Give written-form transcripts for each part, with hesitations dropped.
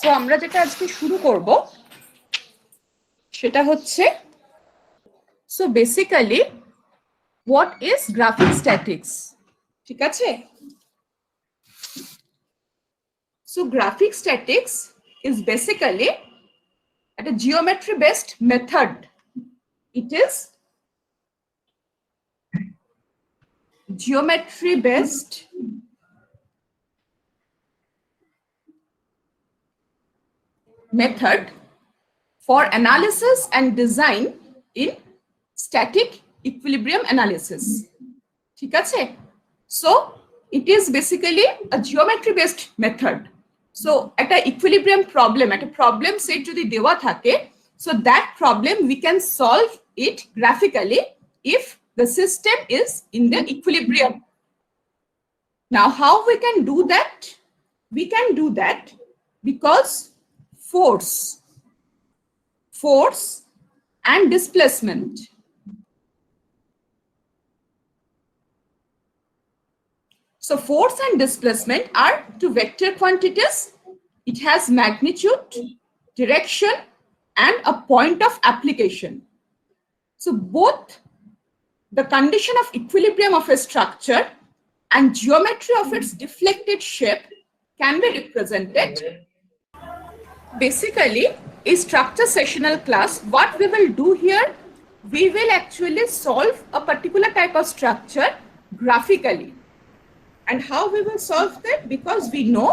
So আমরা যেটা আজকে শুরু করব সেটা হচ্ছে so basically what is graphic statics. ঠিক আছে, so graphic statics is basically একটা geometry based method. It is geometry based method for analysis and design in static equilibrium analysis. ঠিক আছে, so it is basically a geometry based method. So একটা equilibrium problem, একটা problem set যদি দেওয়া থাকে, so that problem we can solve it graphically if the system is in the equilibrium. Now how we can do that? We can do that because force and displacement. So force and displacement are two vector quantities. It has magnitude, direction, and a point of application. So both the condition of equilibrium of a structure and geometry of its deflected shape can be represented. Basically, a structure sessional class, what we will do here, we will actually solve a particular type of structure graphically. And how we will solve that? Because we know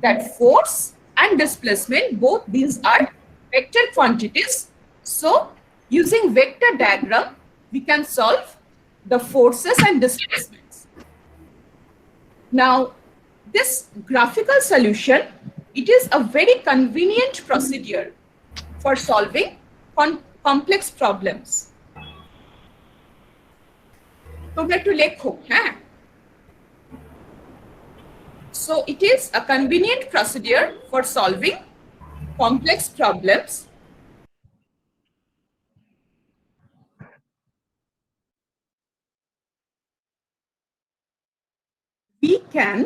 that force and displacement, both these are vector quantities. So using vector diagram, we can solve the forces and displacements. Now, this graphical solution, it is a very convenient procedure for solving complex problems. তোমরা একটু লেখো, হ্যাঁ? So it is a convenient procedure for solving complex problems. We can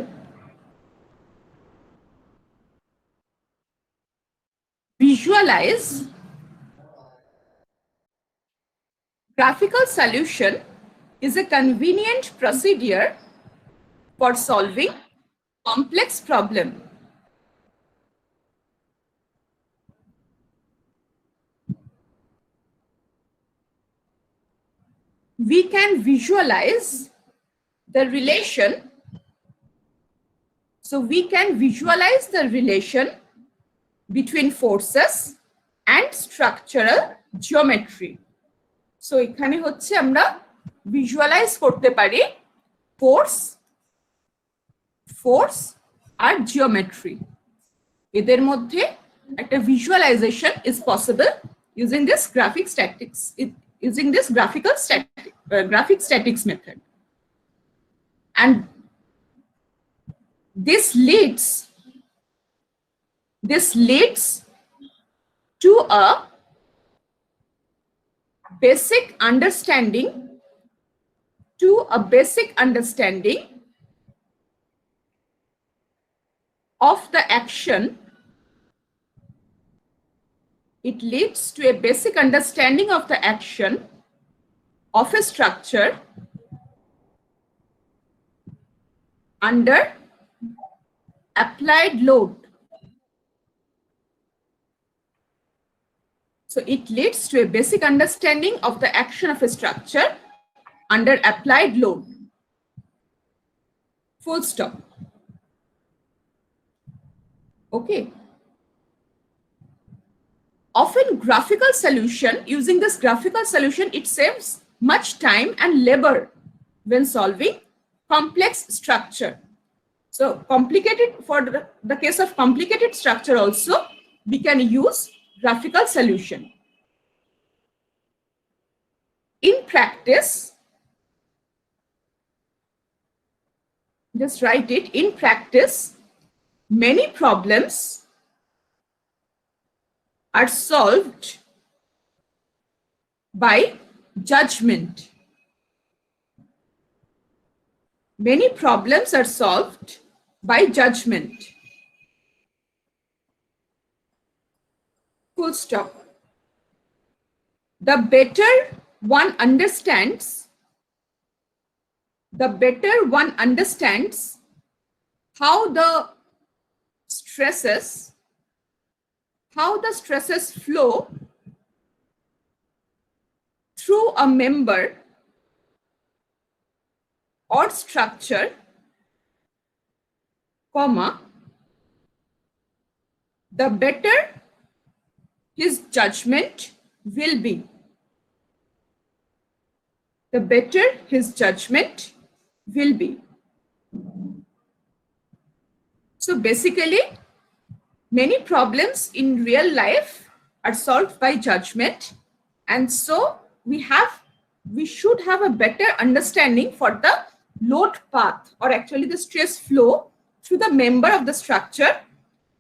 visualize graphical solution is a convenient procedure for solving complex problem. We can visualize the relation. So we can visualize the relation between forces and structural geometry. So এখানে হচ্ছে আমরা visualize করতে পারি force আর geometry. এদের মধ্যে একটা visualization is possible using this graphic statics method. And this leads to a basic understanding of the action. It leads to a basic understanding of the action of a structure under applied load. So it leads to a basic understanding of the action of a structure under applied load. Full stop. Okay. Often using this graphical solution, it saves much time and labor when solving complex structure. So for the case of complicated structure also, we can use graphical solution. In practice, just write it, in practice, many problems are solved by judgment. Many problems are solved by judgment. full stop. The better one understands how the stresses flow through a member or structure, comma, the better his judgment will be. The better his judgment will be. So basically, many problems in real life are solved by judgment, and so we should have a better understanding for the load path, or actually the stress flow through the member of the structure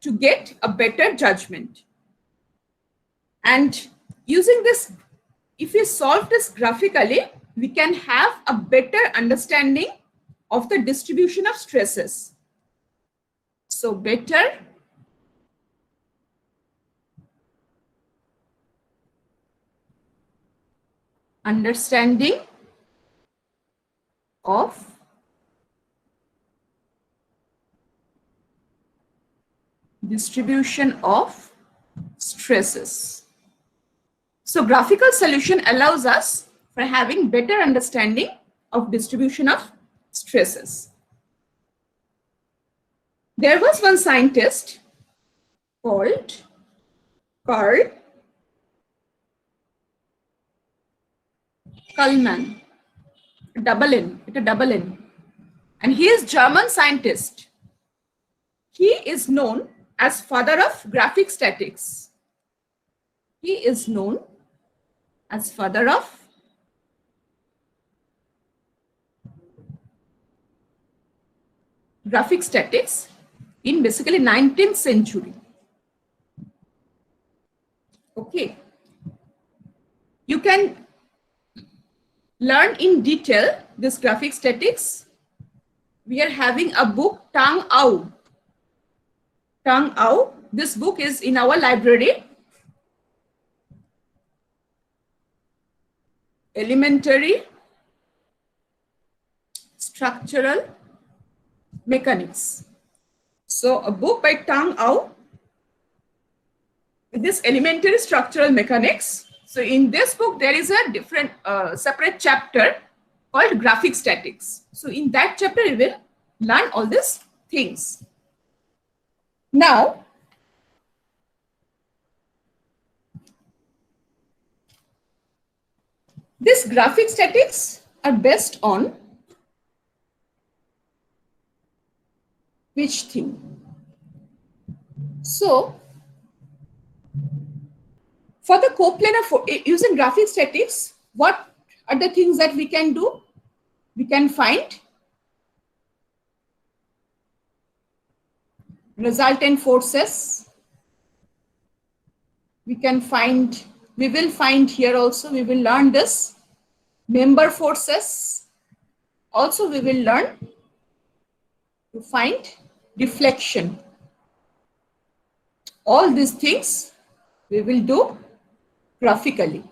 to get a better judgment. And using this, if we solve this graphically, we can have a better understanding of the distribution of stresses. So better understanding of distribution of stresses. So graphical solution allows us for having better understanding of distribution of stresses. There was one scientist called Karl Kalman, double N, and he is German scientist. He is known as father of graphic statics. He is known as father of graphic statics in basically 19th century. Okay. You can learn in detail this graphic statics. We are having a book, Tang Au. Tang Au. This book is in our library. Elementary Structural Mechanics. So a book by Tang Au, this elementary structural mechanics. So in this book, there is a different separate chapter called graphic statics. So in that chapter, we will learn all these things. Now, this graphic statics are based on which thing? So, for the coplanar, using graphic statics, what are the things that we can do? We can find resultant forces. We will find here also, we will learn this member forces. Also, we will learn to find deflection. All these things we will do graphically.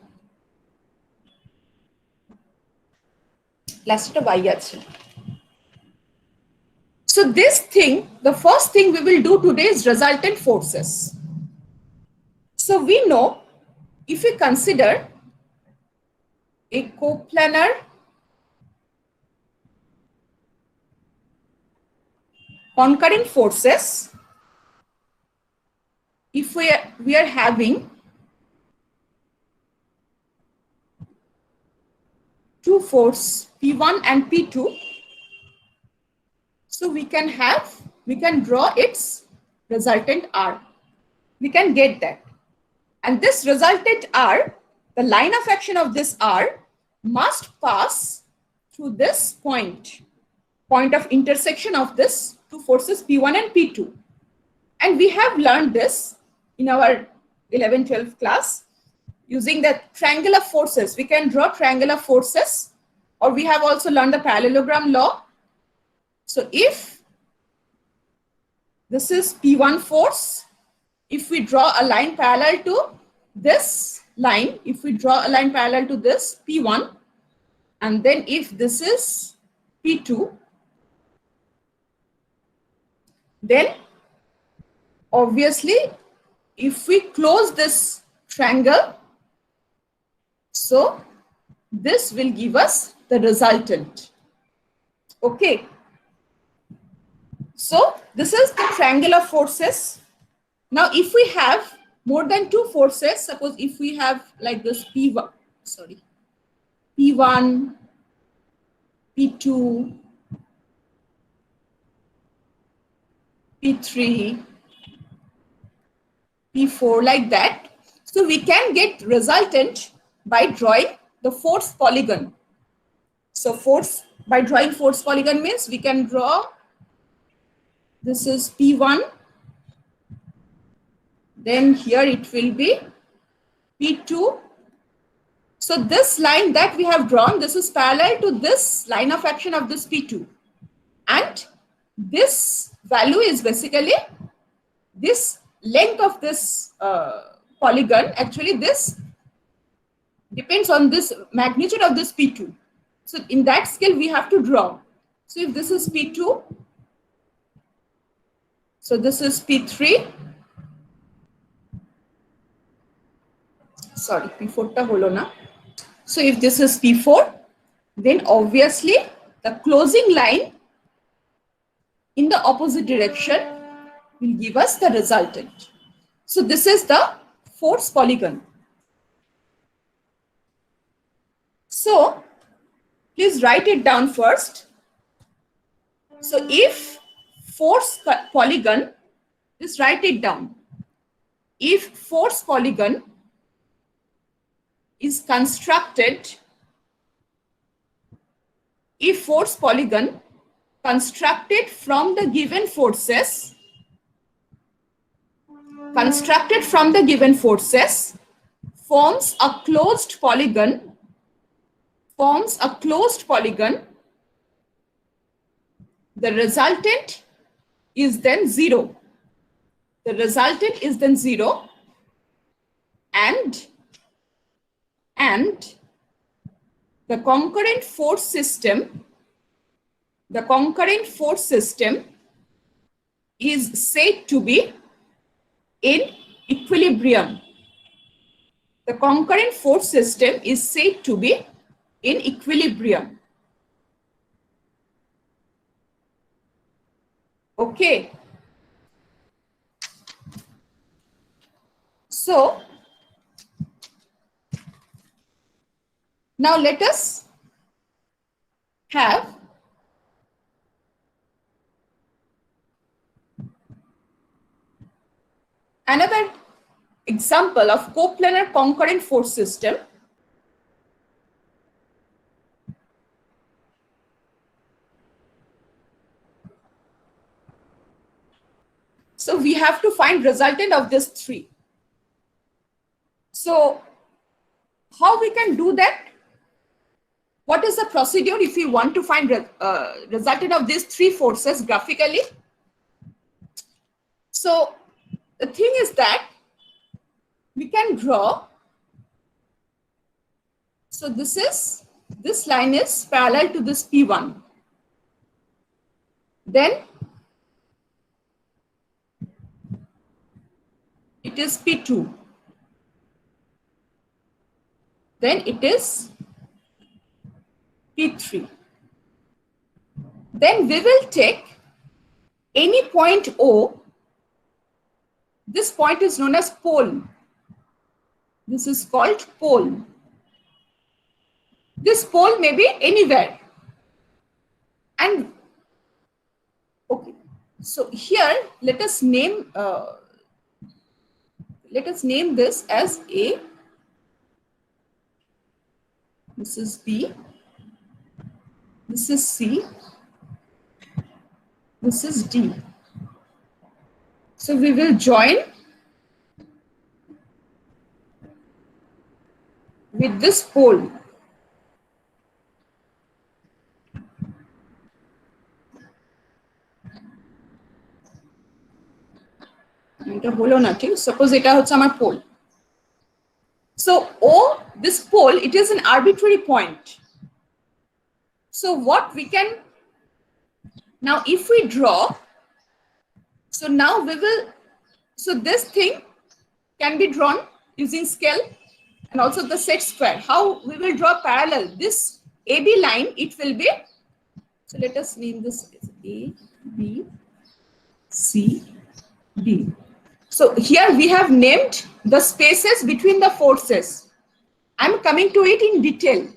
So this thing, the first thing we will do today is resultant forces. So we know, if we consider a coplanar concurrent forces, if we are having two forces P1 and P2, so we can draw its resultant R. We can get that. And this resultant R, the line of action of this R must pass through this point of intersection of this two forces P1 and P2. And we have learned this in our 11-12 class using the triangular forces. We can draw triangular forces, or we have also learned the parallelogram law. So if this is P1 force, if we draw a line parallel to this line, if we draw a line parallel to this P1, and then if this is P2, then obviously if we close this triangle, so this will give us the resultant. Okay. So this is the triangle of forces. Now if we have more than two forces, suppose if we have like this P1, P1, P2, P3, P4, like that. So we can get resultant by drawing the force polygon. So by drawing force polygon means we can draw, this is P1, then here it will be P2. So this line that we have drawn, this is parallel to this line of action of this P2. And this value is basically this length of this polygon. Actually, this depends on this magnitude of this P2. So in that scale, we have to draw. So if this is P2, so this is P3. Sorry, P4 ta holo na. So if this is P4, then obviously the closing line in the opposite direction will give us the resultant. So this is the force polygon. So please write it down first. So if force polygon, just write it down. If force polygon is constructed, if force polygon constructed from the given forces, forms a closed polygon, the resultant is then zero. And the concurrent force system is said to be in equilibrium. The concurrent force system is said to be in equilibrium. Okay. So now let us have another example of coplanar concurrent force system. So we have to find resultant of this three. So how we can do that? What is the procedure if we want to find resultant of these three forces graphically? So the thing is that we can draw. So this line is parallel to this P1. Then it is P2. Then it is P3. Then we will take any point O. This point is known as pole. This is called pole. This pole may be anywhere. And okay, so here let us name this as A. This is B. This is C. This is D. So we will join with this pole. এটা হলো না ঠিক, suppose এটা হচ্ছে আমার pole. So O, this pole, it is an arbitrary point. So what we can, now if we draw, so now we will, so this thing can be drawn using scale and also the set square. How we will draw parallel? This AB line, it will be, so let us name this as A, B, C, D. So here we have named the spaces between the forces. I'm coming to it in detail.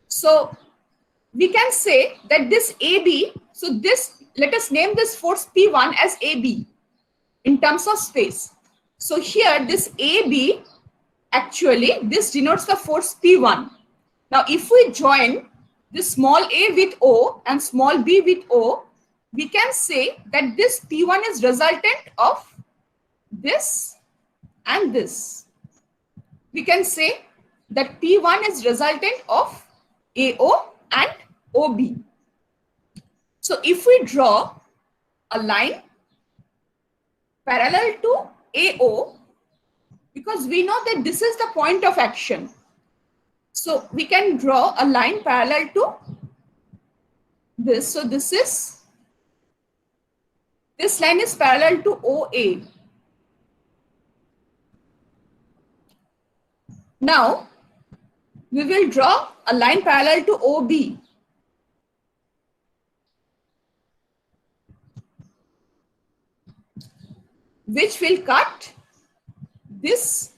So we can say that this AB, so this, let us name this force P1 as AB in terms of space. So here this AB, actually this denotes the force P1. Now if we join this small a with O and small b with O, we can say that this P1 is resultant of this and this. We can say that P1 is resultant of AO and OB. So if we draw a line parallel to AO, because we know that this is the point of action, so we can draw a line parallel to this. So this line is parallel to OA. Now we will draw a line parallel to OB. Which will cut this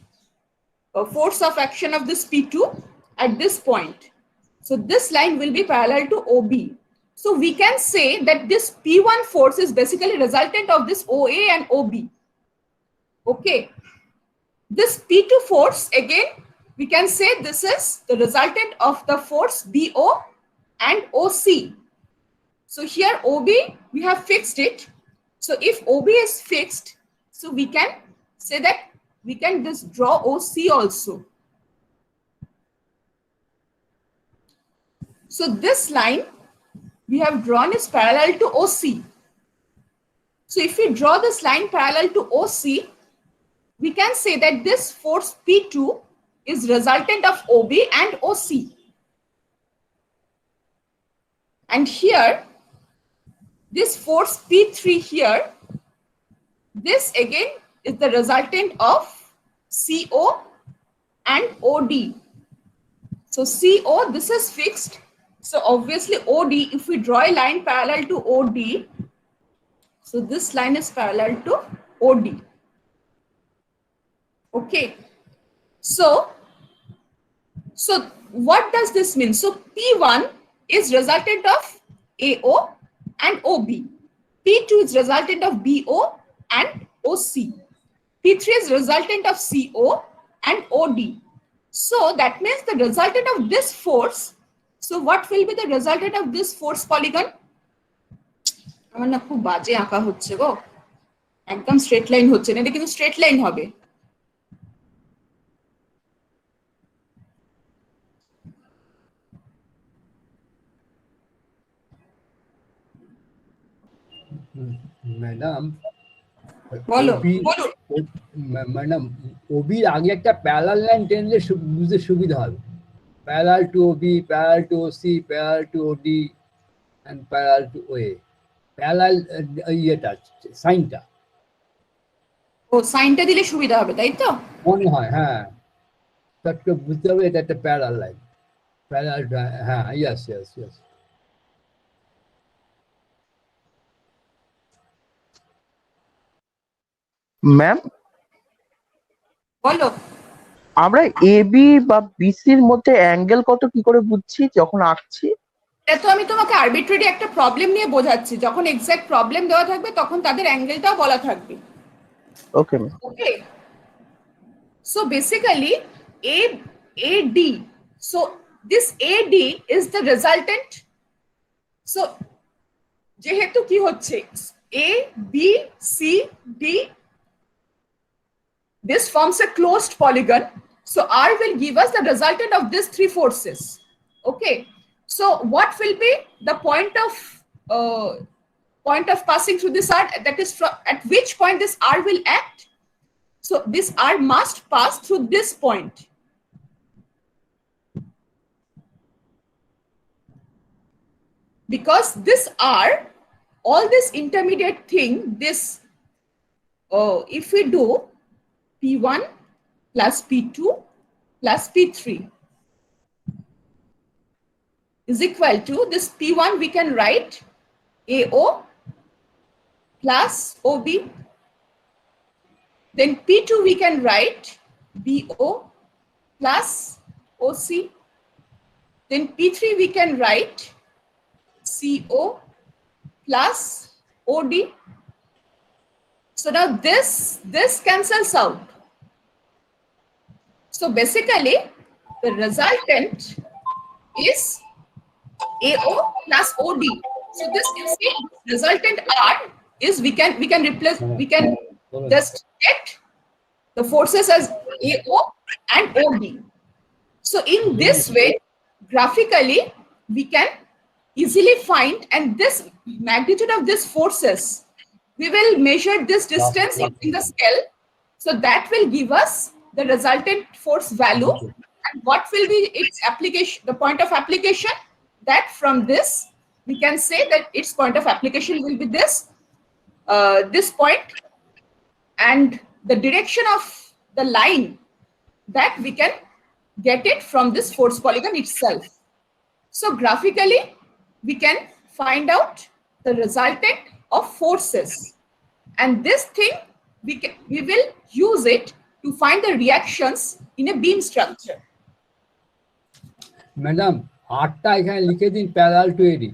force of action of this P2 at this point. So this line will be parallel to OB. So we can say that this P1 force is basically resultant of this OA and OB. Okay. This P2 force, again, we can say this is the resultant of the force BO and OC. So here OB, we have fixed it. So if OB is fixed, so we can say that we can just draw OC also. So this line we have drawn is parallel to OC. So if we draw this line parallel to OC, we can say that this force P2 is resultant of OB and OC. And here, this force P3 here, this again is the resultant of CO and OD. So CO, this is fixed. So obviously OD, if we draw a line parallel to OD, so this line is parallel to OD. Okay. So what does this mean? So P1 is resultant of AO and OB. P2 is resultant of BO and OC. P3 is resultant of CO and OD. So that means the resultant of this force. So what will be the resultant of this force polygon? আমার না খুব বাজে আঁকা হচ্ছে গো, একদম straight line হচ্ছে না, এটা কিন্তু স্ট্রেট লাইন হবে। ম্যাডাম বলো বলো ম্যাডাম ওবির আগে একটা প্যারালাল লাইন টেনলে বুঝতে সুবিধা হবে। Parallel to OB, parallel to OC, parallel to OD and parallel to OA. Parallel ইয়েটা সাইনটা, ও সাইনটা দিলে সুবিধা হবে, তাই তো মনে হয়। হ্যাঁ, চটকে বুঝতে হবে এটা একটা প্যারালাল লাইন। প্যারালাল, হ্যাঁ, ইয়েস ইয়েস ইয়েস। ম্যাম, বলো। আমরা এবি বা বিসির মধ্যে অ্যাঙ্গেল কত কি করে বুঝছি যখন আঁকছি? এটা তো আমি তোমাকে আরবিট্রারি একটা প্রবলেম নিয়ে বোঝাচ্ছি, যখন এক্সাক্ট প্রবলেম দেওয়া থাকবে তখন তাদের অ্যাঙ্গেলটাও বলা থাকবে। Okay ma'am. Okay, so basically AD, so this AD is the resultant. So যেহেতু কি হচ্ছে A, B, C, D, this forms a closed polygon. So R will give us the resultant of these three forces. Okay. So what will be the point of passing through this R? That is at which point this R will act. So this R must pass through this point. Because this R, all this intermediate thing, this, if we do P1 plus P2 plus P3 is equal to this P1, we can write AO plus OB. Then P2 we can write BO plus OC. Then P3 we can write CO plus OD. So now this cancels out. So basically the resultant is AO plus OD. So this, you see, resultant R is, we can replace, we can just get the forces as AO and OD. So in this way, graphically, we can easily find, and this magnitude of these forces, we will measure this distance in the scale. So that will give us the resultant force value, and what will be its application, the point of application. That from this, we can say that its point of application will be this, this point, and the direction of the line, that we can get it from this force polygon itself. So graphically, we can find out the resultant of forces, and this thing we will use it to find the reactions in a beam structure. Madam, आठटा এখানে লিখে দিন parallel to এডি।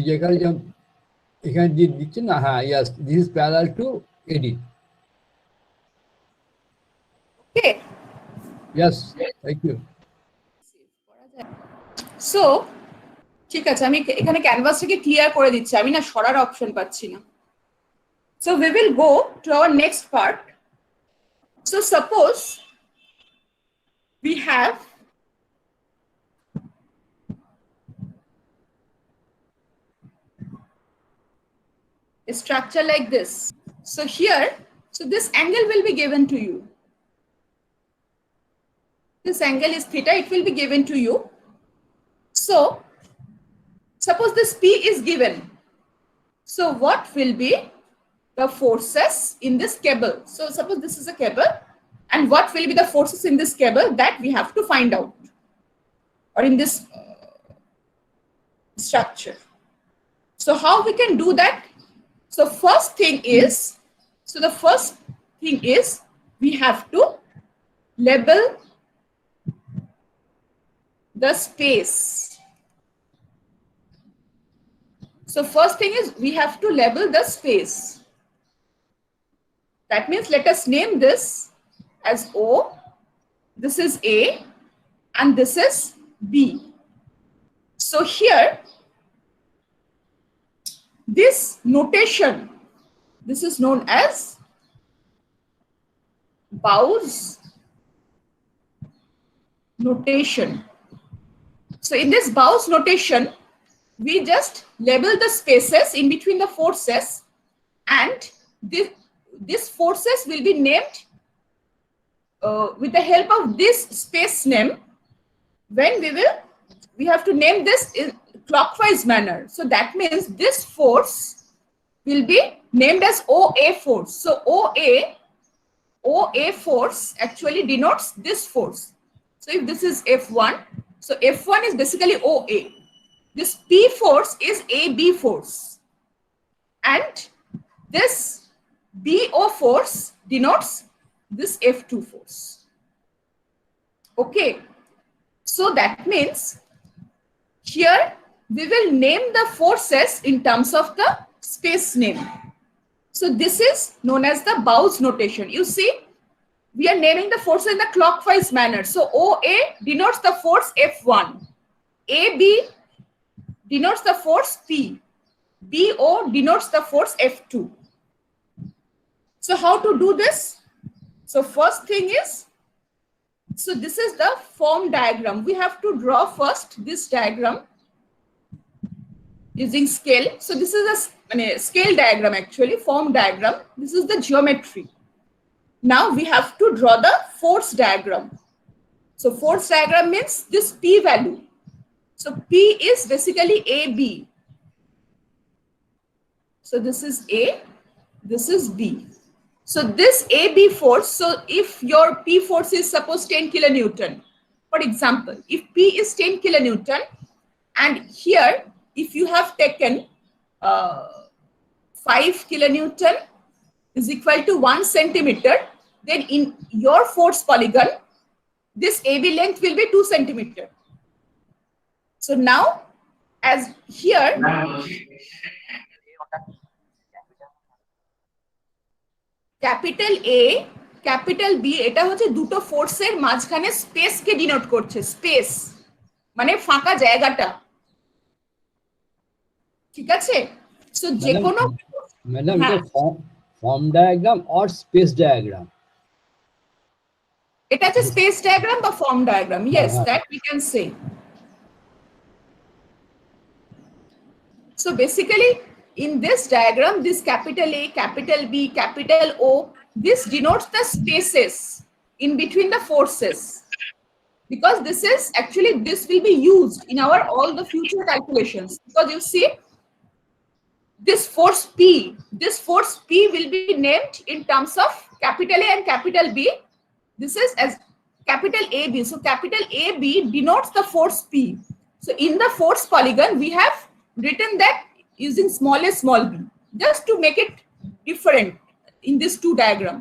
যেখানে এখানে দিচ্ছেন না, হ্যাঁ, yes, this is parallel to AD. Okay, yes, thank you. So ঠিক আছে, আমি এখানে ক্যানভাসটাকে ক্লিয়ার করে দিচ্ছি, আমি না সরার অপশন পাচ্ছি না। So we will go to our next part. So suppose we have a structure like this. So here, so this angle will be given to you. This angle is theta, it will be given to you. So suppose this P is given. So what will be the forces in this cable? So suppose this is a cable, and what will be the forces in this cable, that we have to find out, or in this structure. So how we can do that? So first thing is, we have to label the space. So first thing is, we have to label the space. That means let us name this as O, this is A, and this is B. So here, this notation, this is known as Bow's notation. So in this Bow's notation, we just label the spaces in between the forces, and these forces will be named with the help of this space name. When we have to name this in clockwise manner. So that means this force will be named as OA force. So OA force actually denotes this force. So if this is F1, so F1 is basically OA. This P force is AB force, and this BO force denotes this F2 force. Okay, so that means here we will name the forces in terms of the space name. So this is known as the Bow's notation. You see, we are naming the forces in the clockwise manner. So OA denotes the force F1, AB denotes the force P, BO denotes the force F2. So how to do this? So first thing is, so this is the form diagram. We have to draw first this diagram using scale. So this is scale diagram actually, form diagram. This is the geometry. Now we have to draw the force diagram. So force diagram means this P value. So P is basically AB. So this is A, this is B. So this AB force, so if your P force is suppose 10 kilonewton, for example, if P is 10 kilonewton, and here if you have taken 5 kilonewton is equal to 1 centimeter, then in your force polygon, this AB length will be 2 centimeter. So now, as here, capital A, capital B, এটা হচ্ছে দুটো ফোর্সের মাঝখানে space কে denote করছে, space মানে ফাঁকা জায়গাটা, ঠিক আছে? সো যে কোনো ম্যাডাম এটা form diagram or space diagram? এটা হচ্ছে স্পেস ডায়াগ্রাম বা form diagram, yes, that we can say. So basically, in this diagram, this capital A, capital B, capital O, this denotes the spaces in between the forces. Because this is actually, this will be used in our all the future calculations. Because you see, this force P will be named in terms of capital A and capital B. This is as capital AB. So capital AB denotes the force P. So in the force polygon, we have written that using small b, just to make it different in this two diagram.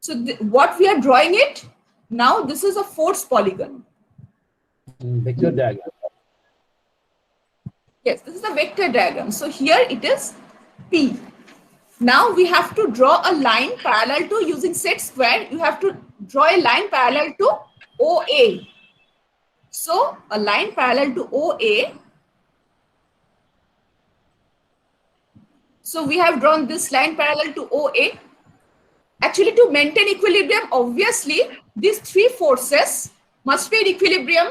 So what we are drawing it now, this is a force polygon. Vector diagram. Yes, this is a vector diagram. So here it is P. Now we have to draw a line parallel to, using set square, you have to draw a line parallel to OA. So a line parallel to OA. So we have drawn this line parallel to OA. Actually, to maintain equilibrium, obviously, these three forces must be in equilibrium.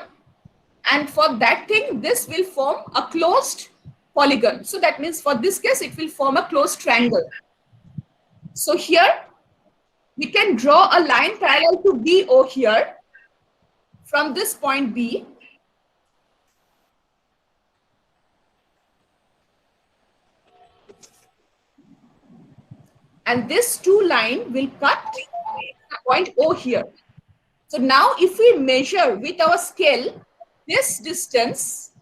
And for that thing, this will form a closed polygon. So that means for this case, it will form a closed triangle. So here, we can draw a line parallel to BO here from this point B. And this two line will cut the point O here. So now if we measure with our scale this distance,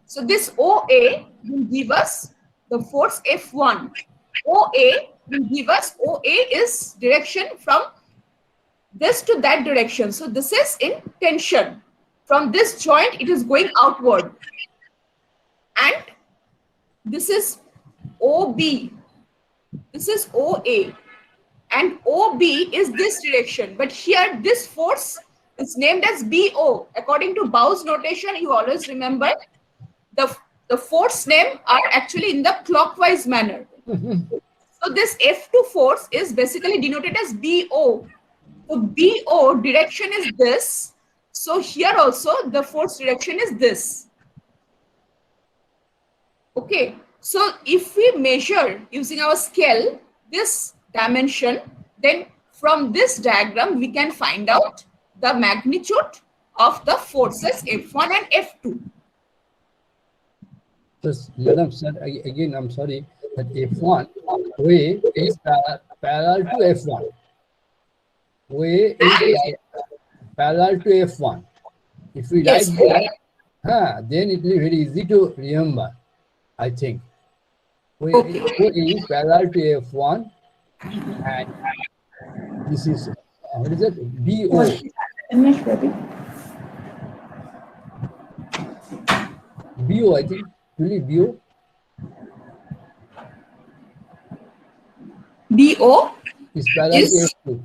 so this OA will give us the force F1. OA will give us, OA is direction from this to that direction. So this is in tension. From this joint, it is going outward. And this is OB, this is OA, and OB is this direction, but here this force is named as BO. According to Bau's notation, you always remember the force name are actually in the clockwise manner. So this F2 force is basically denoted as BO. So BO direction is this. So here also the force direction is this. Okay. So if we measure using our scale this dimension, then from this diagram we can find out the magnitude of the forces F1 and F2. Yes, Madam, sir, again, I'm sorry, that F1 OA is parallel to F1. OA is parallel to F1. If we write that, then it will be very easy to remember, I think. OA is parallel to F1, and this is, what is it? BO. BO, I think, really BO. BO is parallel to F2.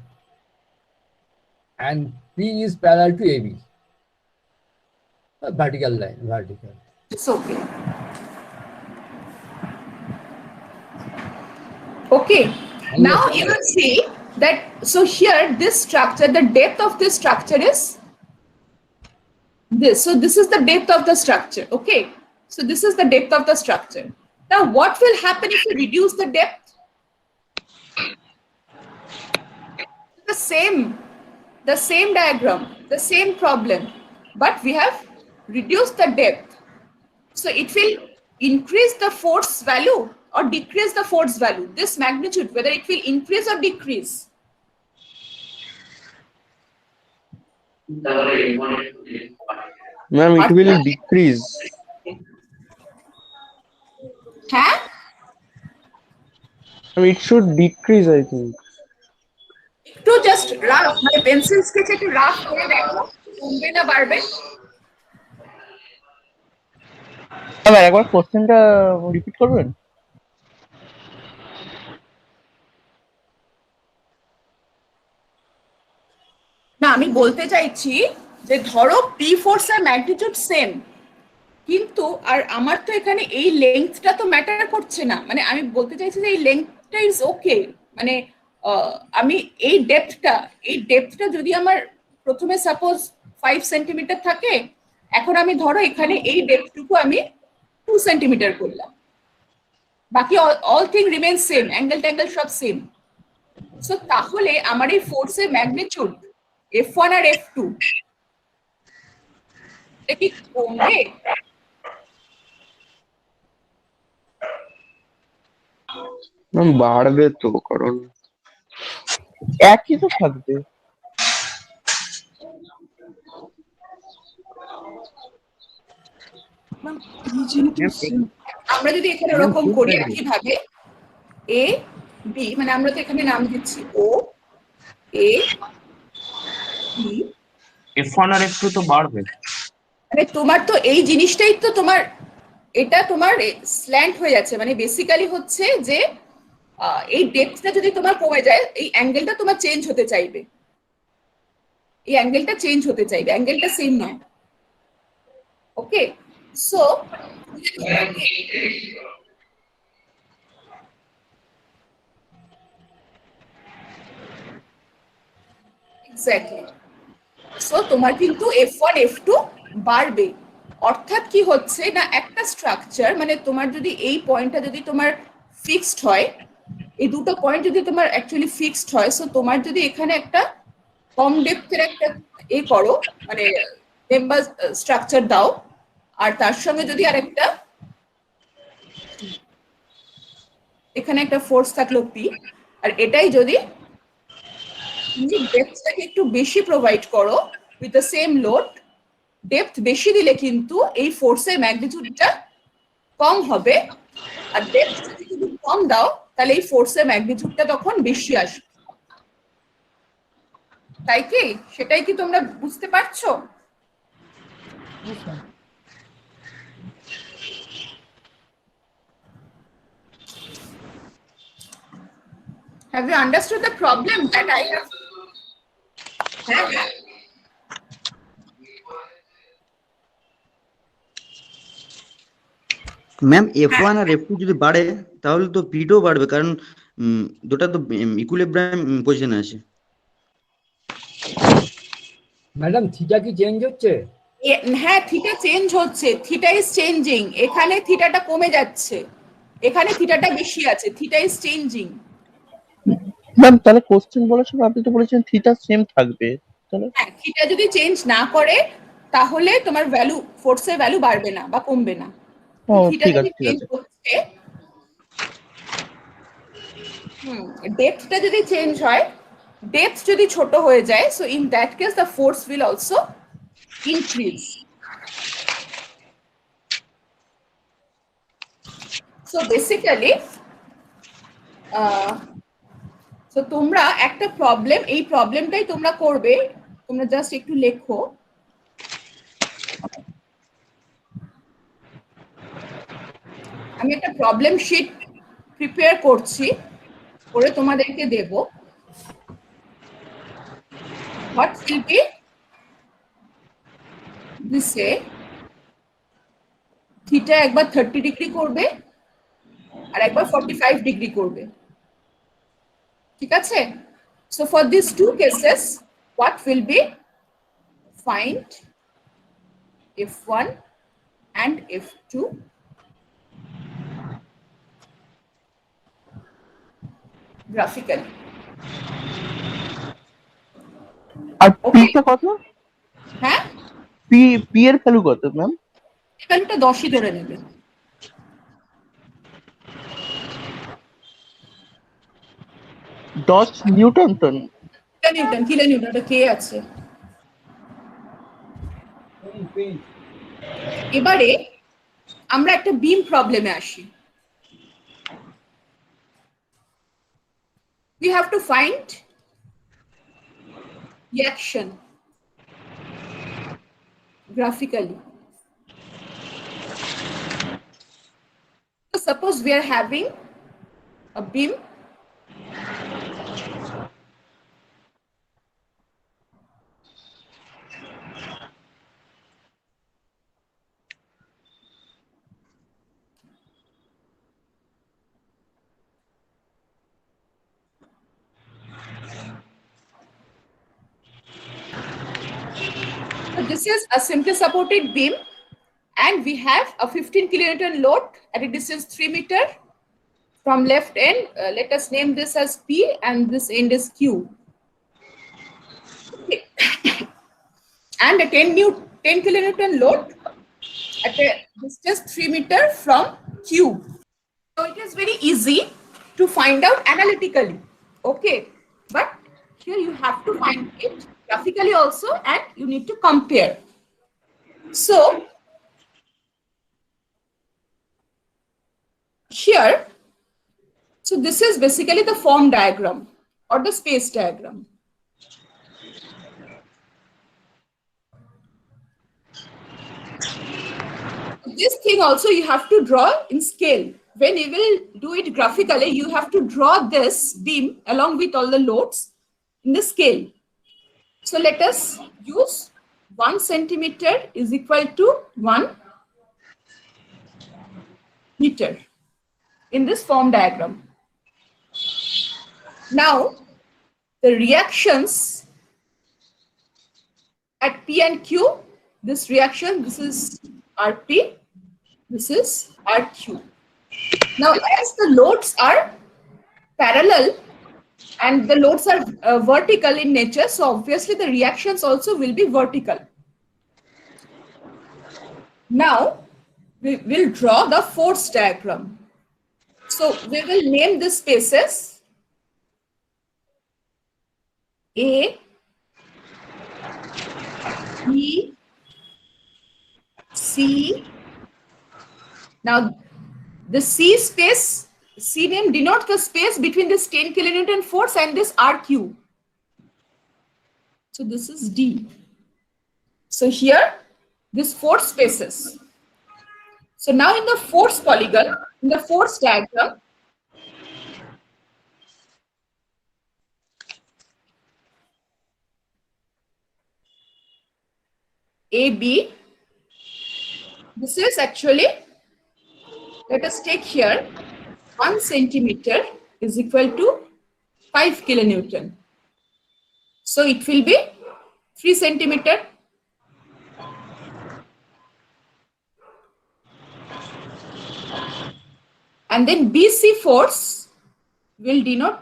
And P is parallel to AB. A vertical line, vertical. It's okay. Okay, now you will see that, so here this structure, the depth of this structure is this. So this is the depth of the structure, okay. So this is the depth of the structure. Now, what will happen if you reduce the depth? The same diagram, the same problem, but we have reduced the depth. So it will increase the force value or decrease the force value. This magnitude, whether it will increase or decrease. Ma'am, it will decrease. হ্যাঁ? I mean, it should decrease, I think. একটু just rough মানে pencil স্কেচে একটু rough করে দেখো কমবে না বাড়বে। আবার একবার কোশ্চেনটা রিপিট করবেন? না আমি বলতে চাইছি যে ধরো পি ফোর্সের ম্যাগনিটিউড সেম, কিন্তু আর আমার তো এখানে এই লেন্থটা তো ম্যাটার করছে না, মানে আমি বলতে চাইছি যে এই লেন্থটা ইজ ওকে, মানে আমি এই ডেপথটা যদি আমার প্রথমে সাপোজ 5 সেন্টিমিটার থাকে, এখন আমি ধরো এখানে এই ডেপথটুকু আমি 2 সেন্টিমিটার করলাম, বাকি all thing remain same, angle ট্যাঙ্গেল সব সেম। সো তাহলে আমার এই ফোর্সের ম্যাগনিটিউড F1 আর F2 এটা কি কমবে? ম্যাম বাড়বে তো, কারণ একই তো থাকবে। আমরা যদি এখানে ওরকম করি একইভাবে এ বি, মানে আমরা তো এখানে নাম দিচ্ছি ও এ বি, F1 আর F2 তো বাড়বে। মানে তোমার তো এই জিনিসটাই তো তোমার এটা তোমার স্ল্যান্ট হয়ে যাচ্ছে, মানে বেসিক্যালি হচ্ছে যে এই ডেপথটা যদি তোমার কমে যায় এই অ্যাঙ্গেলটা তোমার চেঞ্জ হতে চাইবে, এই অ্যাঙ্গেলটা চেঞ্জ হতে চাইবে, অ্যাঙ্গেলটা সেম নয়। ওকে, সো এক্স্যাক্টলি, সো তোমার কিন্তু F1 F2 বাড়বে। অর্থাৎ কি হচ্ছে না, একটা স্ট্রাকচার মানে তোমার যদি এই পয়েন্টটা যদি তোমার ফিক্সড হয়, এই দুটো পয়েন্ট যদি তোমার অ্যাকচুয়ালি ফিক্সড হয়, সো তোমার যদি এখানে একটা কম ডেপথের একটা এ করো মানে মেম্বার স্ট্রাকচার দাও, আর তার সঙ্গে যদি আরেকটা এখানে একটা ফোর্স থাকলো পি, আর এটাই যদি তুমি ডেপথটাকে একটু বেশি প্রোভাইড করো with the same load, depth বেশি দিলে কিন্তু এই ফোর্সের ম্যাগনিটিউডটা কম হবে, আর ডেপথ যদি তুমি কম দাও তাহলে এই ফোর্সের ম্যাগনিটিউডটা তখন বেশি আসবে। তাই কি? সেটাই কি তোমরা বুঝতে পারছো? Have you understood the problem that I have? Ma'am F1 আর F2 যদি বাড়ে তাহলে তো পিটাও বাড়বে, কারণ দুটো তো ইকুইলিব্রিয়াম পজিশনে আছে। ম্যাডাম থিটা কি চেঞ্জ হচ্ছে? হ্যাঁ, থিটা চেঞ্জ হচ্ছে, থিটা ইজ চেঞ্জিং, এখানে থিটাটা কমে যাচ্ছে, এখানে থিটাটা বেশি আছে, থিটা ইজ চেঞ্জিং। ম্যাম তাহলে কোশ্চেন বলার সময় আপনি তো বলেছেন থিটা সেম থাকবে, তাহলে হ্যাঁ, থিটা যদি চেঞ্জ না করে তাহলে তোমার ভ্যালু ফোর্সের ভ্যালু বাড়বে না বা কমবে না। ও থিটা ঠিক যদি আছে ঠিক চেঞ্জ আছে। হচ্ছে, ডেপথটা যদি চেঞ্জ হয়, ডেপথ যদি ছোট হয়ে যায়, so in that case the force will also increase. So basically so তোমরা একটা প্রবলেম, এই প্রবলেমটাই তোমরা করবে, তোমরা জাস্ট একটু লেখো। আমি একটা প্রবলেম শিট প্রিপেয়ার করছি, করে তোমাদেরকে দেব। What will be this say theta একবার 30 ডিগ্রি করবে আর একবার 45 ডিগ্রি করবে, ঠিক আছে? So for these two cases what will be, find F1 and F2 graphically. আর পি Okay. টা কত? হ্যাঁ, পি এর ভ্যালু কত ম্যাম? ভ্যালুটা 10ই ধরে নেবে। 10 নিউটন টন। কিলোনিউটন, ওটা কে আছে। এবারে আমরা একটা বিম প্রবলেমে আসি। We have to find reaction graphically. So suppose we are having a beam So this is a simply supported beam and we have a 15 kilonewton load at a distance 3 meter from left end. Let us name this as P and this end is Q. Okay. And a 10 kilonewton load at a distance 3 meter from Q. So it is very easy to find out analytically. Okay. But here you have to find it graphically also and you need to compare. So here, so this is basically the form diagram or the space diagram. This thing also you have to draw in scale. When you will do it graphically, you have to draw this beam along with all the loads in the scale. So let us use 1 centimeter is equal to 1 meter in this form diagram. Now, the reactions at P and Q, this reaction, this is RP, this is RQ. Now, as the loads are parallel and the loads are vertical in nature, so obviously the reactions also will be vertical. Now, we will draw the force diagram. So, we will name the spaces A, B, C. Now, the C space, C name denotes the space between this 10 kilonewton force and this RQ. So this is D. So here, this force spaces. So now in the force polygon, in the force diagram, AB, this is actually, let us take here, 1 centimeter is equal to 5 kilonewton. So it will be 3 centimeter. And then BC force will denote,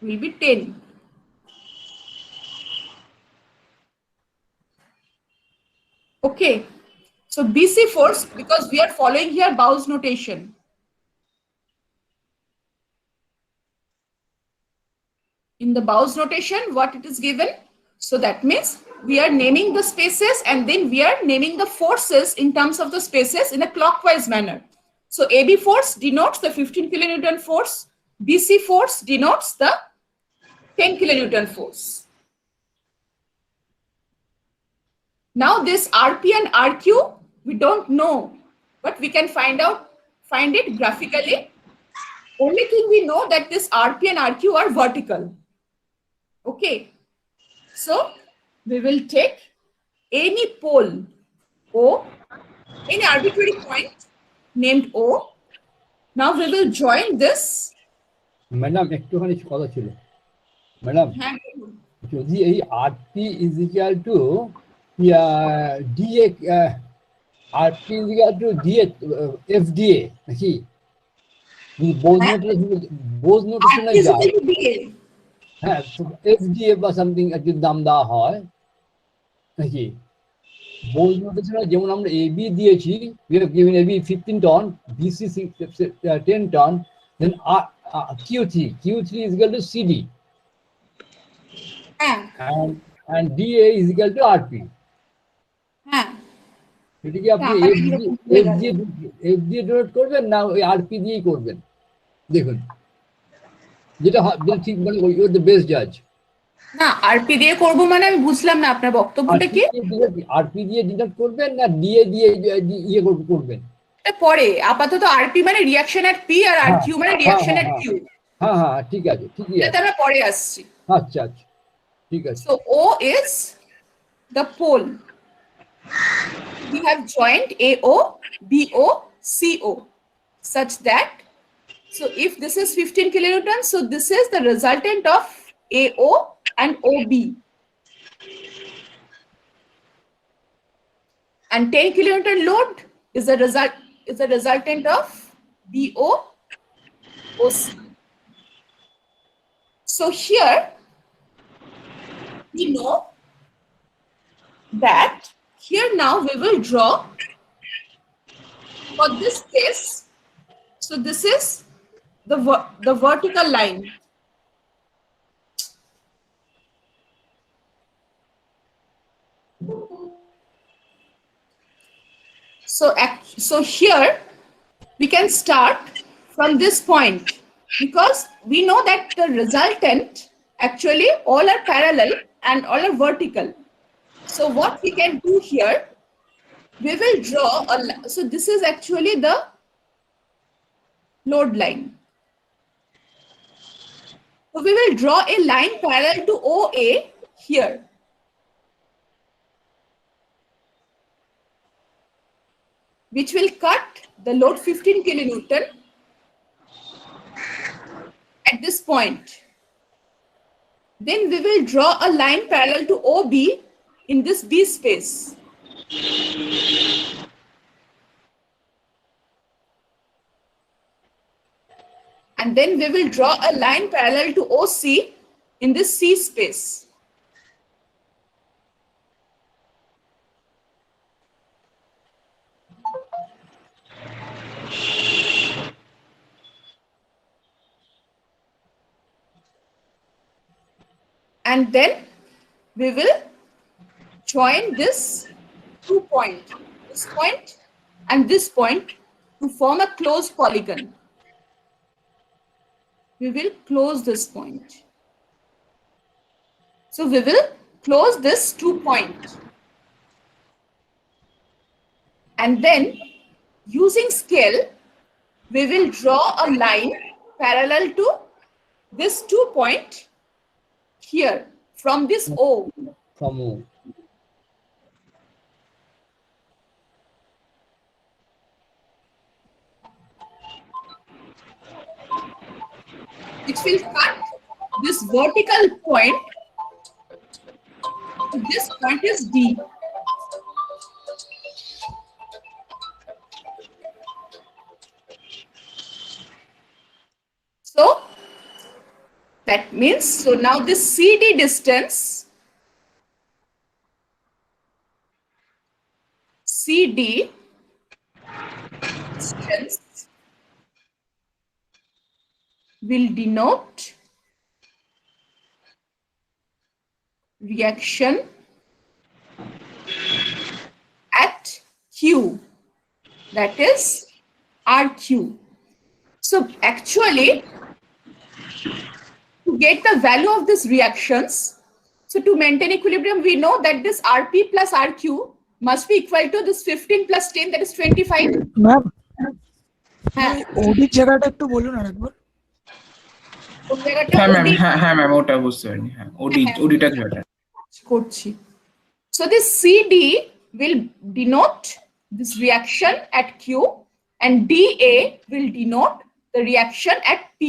will be 10. Okay. So BC force, because we are following here Bow's notation. In the Bow's notation, what it is given? So that means we are naming the spaces and then we are naming the forces in terms of the spaces in a clockwise manner. So AB force denotes the 15 kilonewton force. BC force denotes the 10 kilonewton force. Now this RP and RQ, we don't know, but we can find it graphically. Only thing we know that this RP and RQ are vertical. Okay. So we will take any pole O, any arbitrary point named O. Now we will join this. Madam একটুখানি কথা ছিল madam, যদি এই RP is equal to Yeah, DA, RP is equal to DA, FDA, nahi? Bose notation RP is is that. equal to DA. হ্যাঁ, তো FDA বা something একটি দাম দেওয়া হয় নাকি? বোঝ নোটেশনে যেমন আমরা AB দিয়েছি, we have given AB 15 ton, BC 10 ton, then Q3 is equal to CD হ্যাঁ and DA is equal to RP. হ্যাঁ এটা কি আপনি টাকাটা F কিরকম হয়ে গেল? দিয়ে ডোনেট করবেন না ওই RP দিয়েই করবেন? দেখুন, যেটা ঠিক মানে ওই দ্য বেস্ট জাজ। না আরপি দিয়ে করব মানে আমি বুঝলাম না আপনার বক্তব্যটা কি? RP দিয়ে ডিডাক্ট করবেন না DA দিয়ে ইয়ে করবেন? এটা পরে আপাতত আরপি মানে রিঅ্যাকশন এট পি আর আর হ্যাঁ কিউ মানে হ্যাঁ রিঅ্যাকশন হ্যাঁ এট হ্যাঁ কিউ। হ্যাঁ হ্যাঁ, ঠিক আছে, ঠিকই এটাতে আছে। আমরা পরে আসছি। আচ্ছা আচ্ছা, ঠিক আছে। So O is the pole. We have joined AO, BO, CO such that, so if this is 15 kilonewtons, so this is the resultant of AO and OB. And 10 kilonewton load is the resultant of BO, OC. So here we know that here now we will draw for this case. So this is the vertical line. So here we can start from this point because we know that the resultant actually all are parallel and all are vertical. So what we can do here, we will draw so this is actually the load line. So we will draw a line parallel to OA here. Which will cut the load 15 kilonewton at this point. Then we will draw a line parallel to OB in this B space. And then we will draw a line parallel to OC in this C space. And then we will join this 2 point, this point and this point to form a closed polygon. We will close this point. So we will close this 2 point. And then using scale, we will draw a line parallel to this 2 point here from this O. From O. Which will cut this vertical point. So this point is D. So that means, so now this CD distance, CD distance will denote reaction at Q, that is RQ. So actually, to get the value of these reactions, so to maintain equilibrium, we know that this RP plus RQ must be equal to this 15 plus 10, that is 25. Ma'am হ্যাঁ ওডির জায়গাটা একটু বলুন আরেকবার। কোন জায়গাটা হ্যাঁ ma'am, OD হ্যাঁ ma'am, ওটা বুঝতে পারিনি। হ্যাঁ, ওডিটা বেটার। করছি। So this CD will denote this reaction at Q and DA will denote the reaction at P.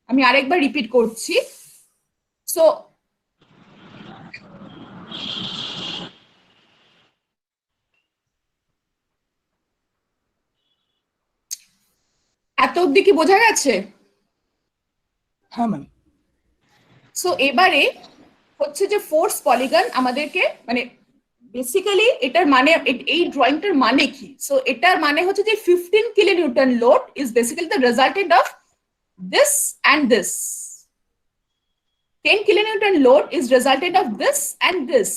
আমি আরেকবার রিপিট করছি। So অবধি কি বোঝা গেছে? হ্যাঁ ম্যাম। সো এবারে হচ্ছে যে ফোর্স পলিগন আমাদেরকে মানে বেসিক্যালি এটার মানে এই ড্রয়িংটার মানে কি? সো এটার মানে হচ্ছে যে 15 kilonewton load is basically the resultant of this and this. 10 kilonewton load is resultant of this and this.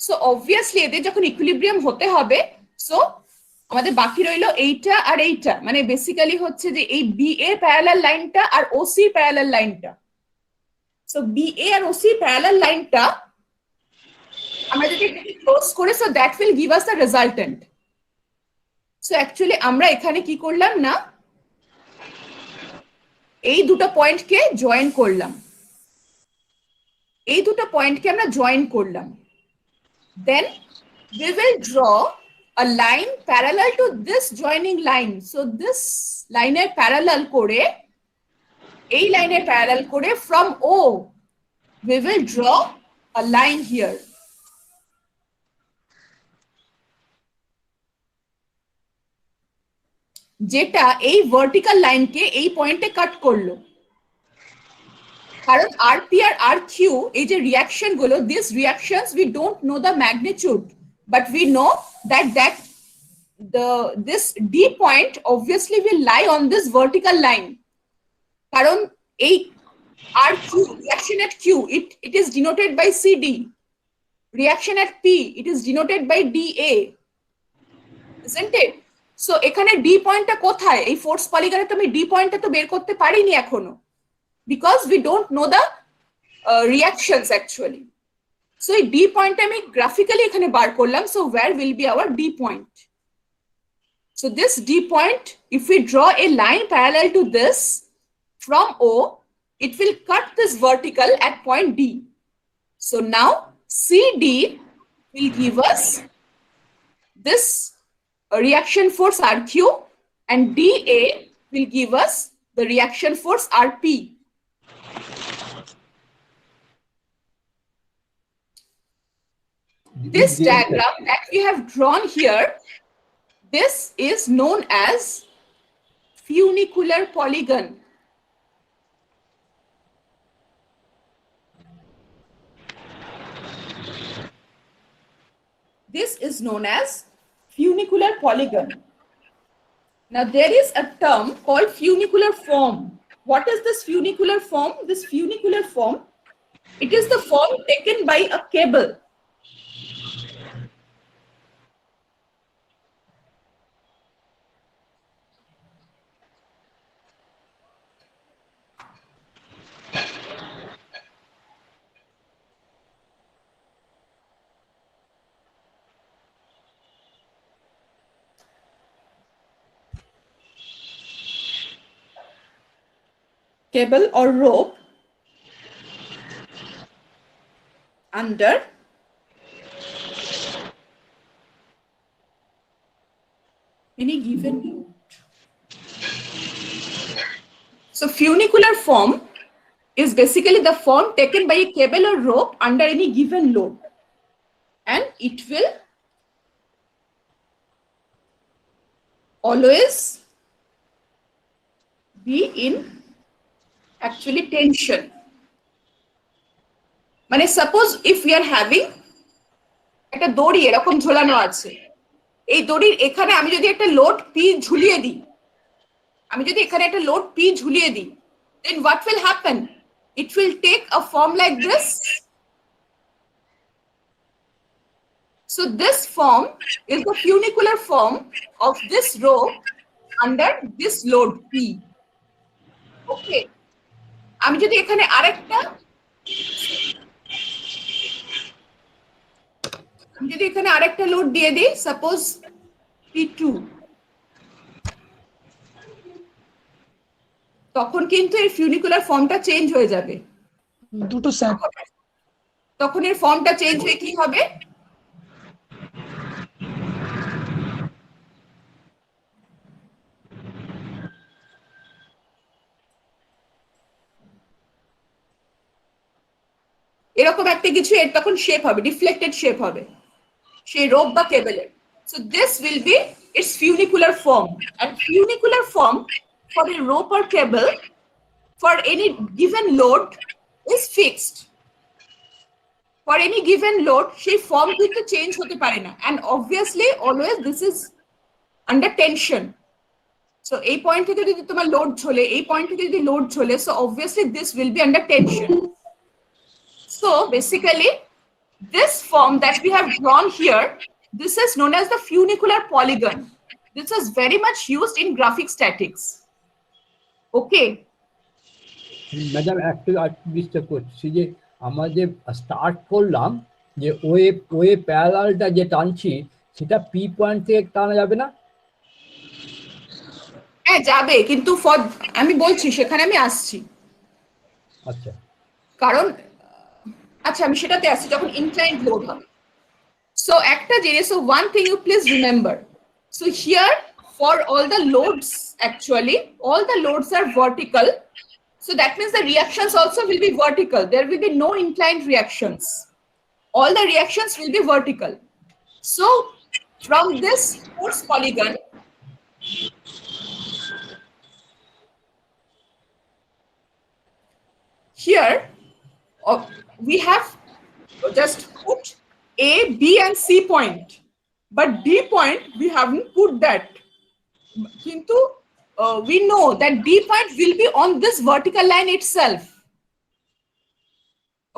So obviously এদের যখন ইকুইলিব্রিয়াম হতে হবে, সো আমাদের বাকি রইলো এইটা আর এইটা, মানে বেসিক্যালি হচ্ছে যে এই BA প্যারালাল লাইনটা আর OC প্যারালাল লাইনটা। সো BA আর OC প্যারালাল লাইনটা আমরা যদি ক্লোজ করে, so that will give us the resultant. So actually আমরা এখানে কি করলাম না, এই দুটো পয়েন্টকে জয়েন করলাম, এই দুটো পয়েন্টকে আমরা জয়েন করলাম। দেন we will draw a line parallel to this joining line. So this line parallel করে, এই লাইনে parallel করে from O we will draw a line here. যেটা এই ভার্টিক্যাল লাইনকে এই পয়েন্টে কাট করলো। কারণ RP আর RQ এই যে রিঅ্যাকশন গুলো, this reactions we don't know the magnitude, but we know that this D point obviously will lie on this vertical line. কারণ এই RQ reaction at Q it is denoted by CD. Reaction at P it is denoted by DA, isn't it? So এখানে D পয়েন্টটা কোথায়? এই force পলিগনে তো আমি D পয়েন্টটা তো বের করতে পারিনি এখনো, because we don't know the reactions actually. So এই D পয়েন্টটা আমি গ্রাফিক্যালি এখানে বার করলাম। So where will be our D point? So this D point, if we draw a line parallel to this from O, it will cut this vertical at point D. So now CD will give us this reaction force RQ, and DA will give us the reaction force RP. This diagram that we have drawn here, this is known as funicular polygon. This is known as funicular polygon. Now there is a term called funicular form. What is this funicular form? This funicular form, it is the form taken by a cable. Cable or rope under any given load. So funicular form is basically the form taken by a cable or rope under any given load, and it will always be in actually tension. মানে suppose if we are having একটা দড়ি এরকম ঝোলানো আছে, এই দড়ির এখানে আমি যদি একটা লোড পি ঝুলিয়ে দিই, then what will happen? It will take a form like this. So this form is the funicular form of this rope under this load P. Okay. আমি যদি এখানে আরেকটা লোড দিয়ে দিই, সাপোজ P2, তখন কিন্তু এর ফিউনিকুলার ফর্মটা চেঞ্জ হয়ে যাবে। দুটো স্যার, তখন এর ফর্মটা চেঞ্জ হয়ে কি হবে? এরকম একটা কিছু এর তখন শেপ হবে, ডিফ্লেক্টেড শেপ হবে সেই রোপ বা কেবলের। So this will be its funicular form. And funicular form for a rope or cable for any given load is fixed. For any given load, she form to change hote pare na. And obviously, always this is under tension. So a point থেকে যদি তোমার load চলে, a point থেকে যদি load চলে, so obviously this will be under tension. So basically, this form that we have drawn here, this is known as the funicular polygon. This is very much used in graphic statics. Okay. Madam একটু disturb করছি যে আমরা যে start করলাম যে way প্যারালালটা যে টানছি সেটা পি পয়েন্ট থেকে টানা যাবে না? হ্যাঁ যাবে, কিন্তু আমি বলছি সেখানে আমি আসছি। আচ্ছা কারণ আচ্ছা আমি সেটাতে আসছি যখন ইনক্লাইন্ড লোড হবে। সো একটা জিনিস, so one thing you please remember, so here for all the loads, actually all the loads are vertical, so that means the reactions also will be vertical. There will be no inclined reactions. All the reactions will be vertical. So from this force polygon, here we have just put A, B and C point, but D point we haven't put that. Kintu we know that D point will be on this vertical line itself.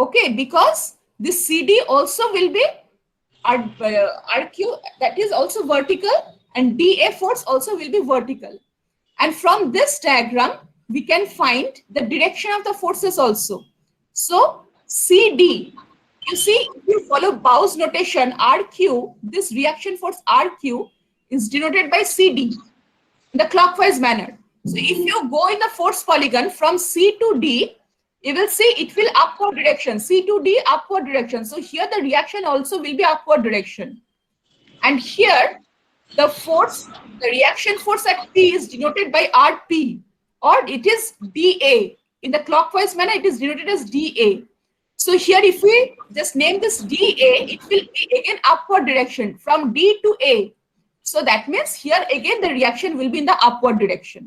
Okay, because this CD also will be RQ, that is also vertical, and DA force also will be vertical. And from this diagram, we can find the direction of the forces also. So CD, you see, if you follow Bau's notation, RQ, this reaction force RQ is denoted by CD in the clockwise manner. So if you go in the force polygon from C to D, you will see it will upward direction, C to D upward direction. So here the reaction also will be upward direction. And here the force, the reaction force at P is denoted by RP, or it is DA. In the clockwise manner, it is denoted as DA. So here if we just name this DA, it will be again upward direction from D to A. So that means here again the reaction will be in the upward direction.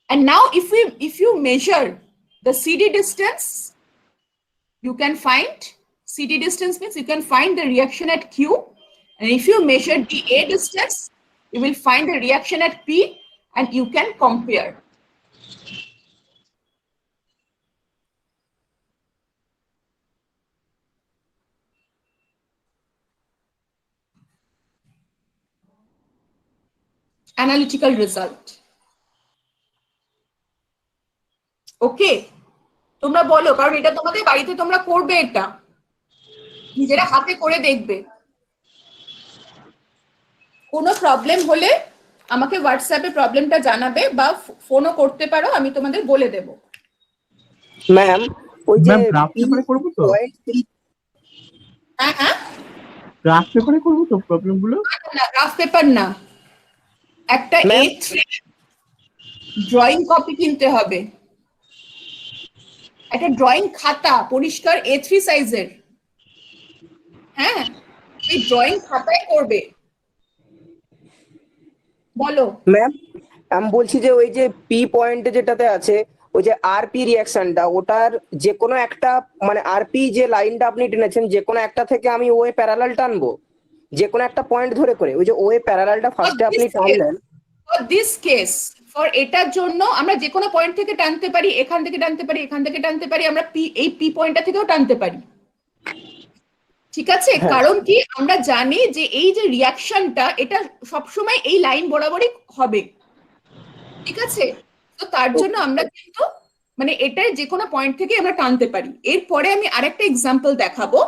And now if you measure the CD distance, you can find CD distance means you can find the reaction at Q. And if you measure DA distance, you will find the reaction at P and you can compare. Analytical result. ওকে, তোমরা বলো, কারণ এটা তোমাদের বাড়িতে তোমরা করবে, এটা নিজেরা হাতে করে দেখবে। কোনো প্রবলেম হলে আমাকে হোয়াটসঅ্যাপে প্রবলেমটা জানাবে বা ফোনও করতে পারো, আমি তোমাদের বলে দেব। ম্যাম ওই যে গ্রাফ পেপারে করব তো? হ্যাঁ হ্যাঁ, গ্রাফ পেপারে করব তো প্রবলেমগুলো? না গ্রাফ পেপার না, একটা Ma'am? A3 ড্রয়িং কপি কিনতে হবে, একটা ড্রয়িং খাতা পরিষ্কার A3 সাইজের। হ্যাঁ, এই ড্রয়িং খাতায় করবে। বলো ম্যাম আমি বলছি যে ওই যে পি পয়েন্টে যেটাতে আছে ওই যে আরপি রিঅ্যাকশনটা, ওটার যে কোনো একটা মানে আরপি যে লাইনটা আপনি টেনেছেন যে কোনো একটা থেকে আমি ওয়ে প্যারালাল টানবো, যে কোনো একটা পয়েন্ট ধরে করে ওই যে ওয়ে প্যারালালটা ফার্স্টে আপনি টানলেন। ফর দিস কেস, ফর এটার জন্য আমরা যে কোনো পয়েন্ট থেকে টানতে পারি, এখান থেকে টানতে পারি, এখান থেকে টানতে পারি, আমরা এই পি পয়েন্টটা থেকেও টানতে পারি। ঠিক আছে, কারণ কি আমরা জানি যে এই যে রিয়াকশনটা এটা সবসময় এই লাইন বরাবরই হবে। ঠিক আছে, তো তার জন্য আমরা কিন্তু মানে এটার যে কোনো পয়েন্ট থেকে আমরা টানতে পারি। এরপরে আমি আরেকটা এক্সাম্পল দেখাবো।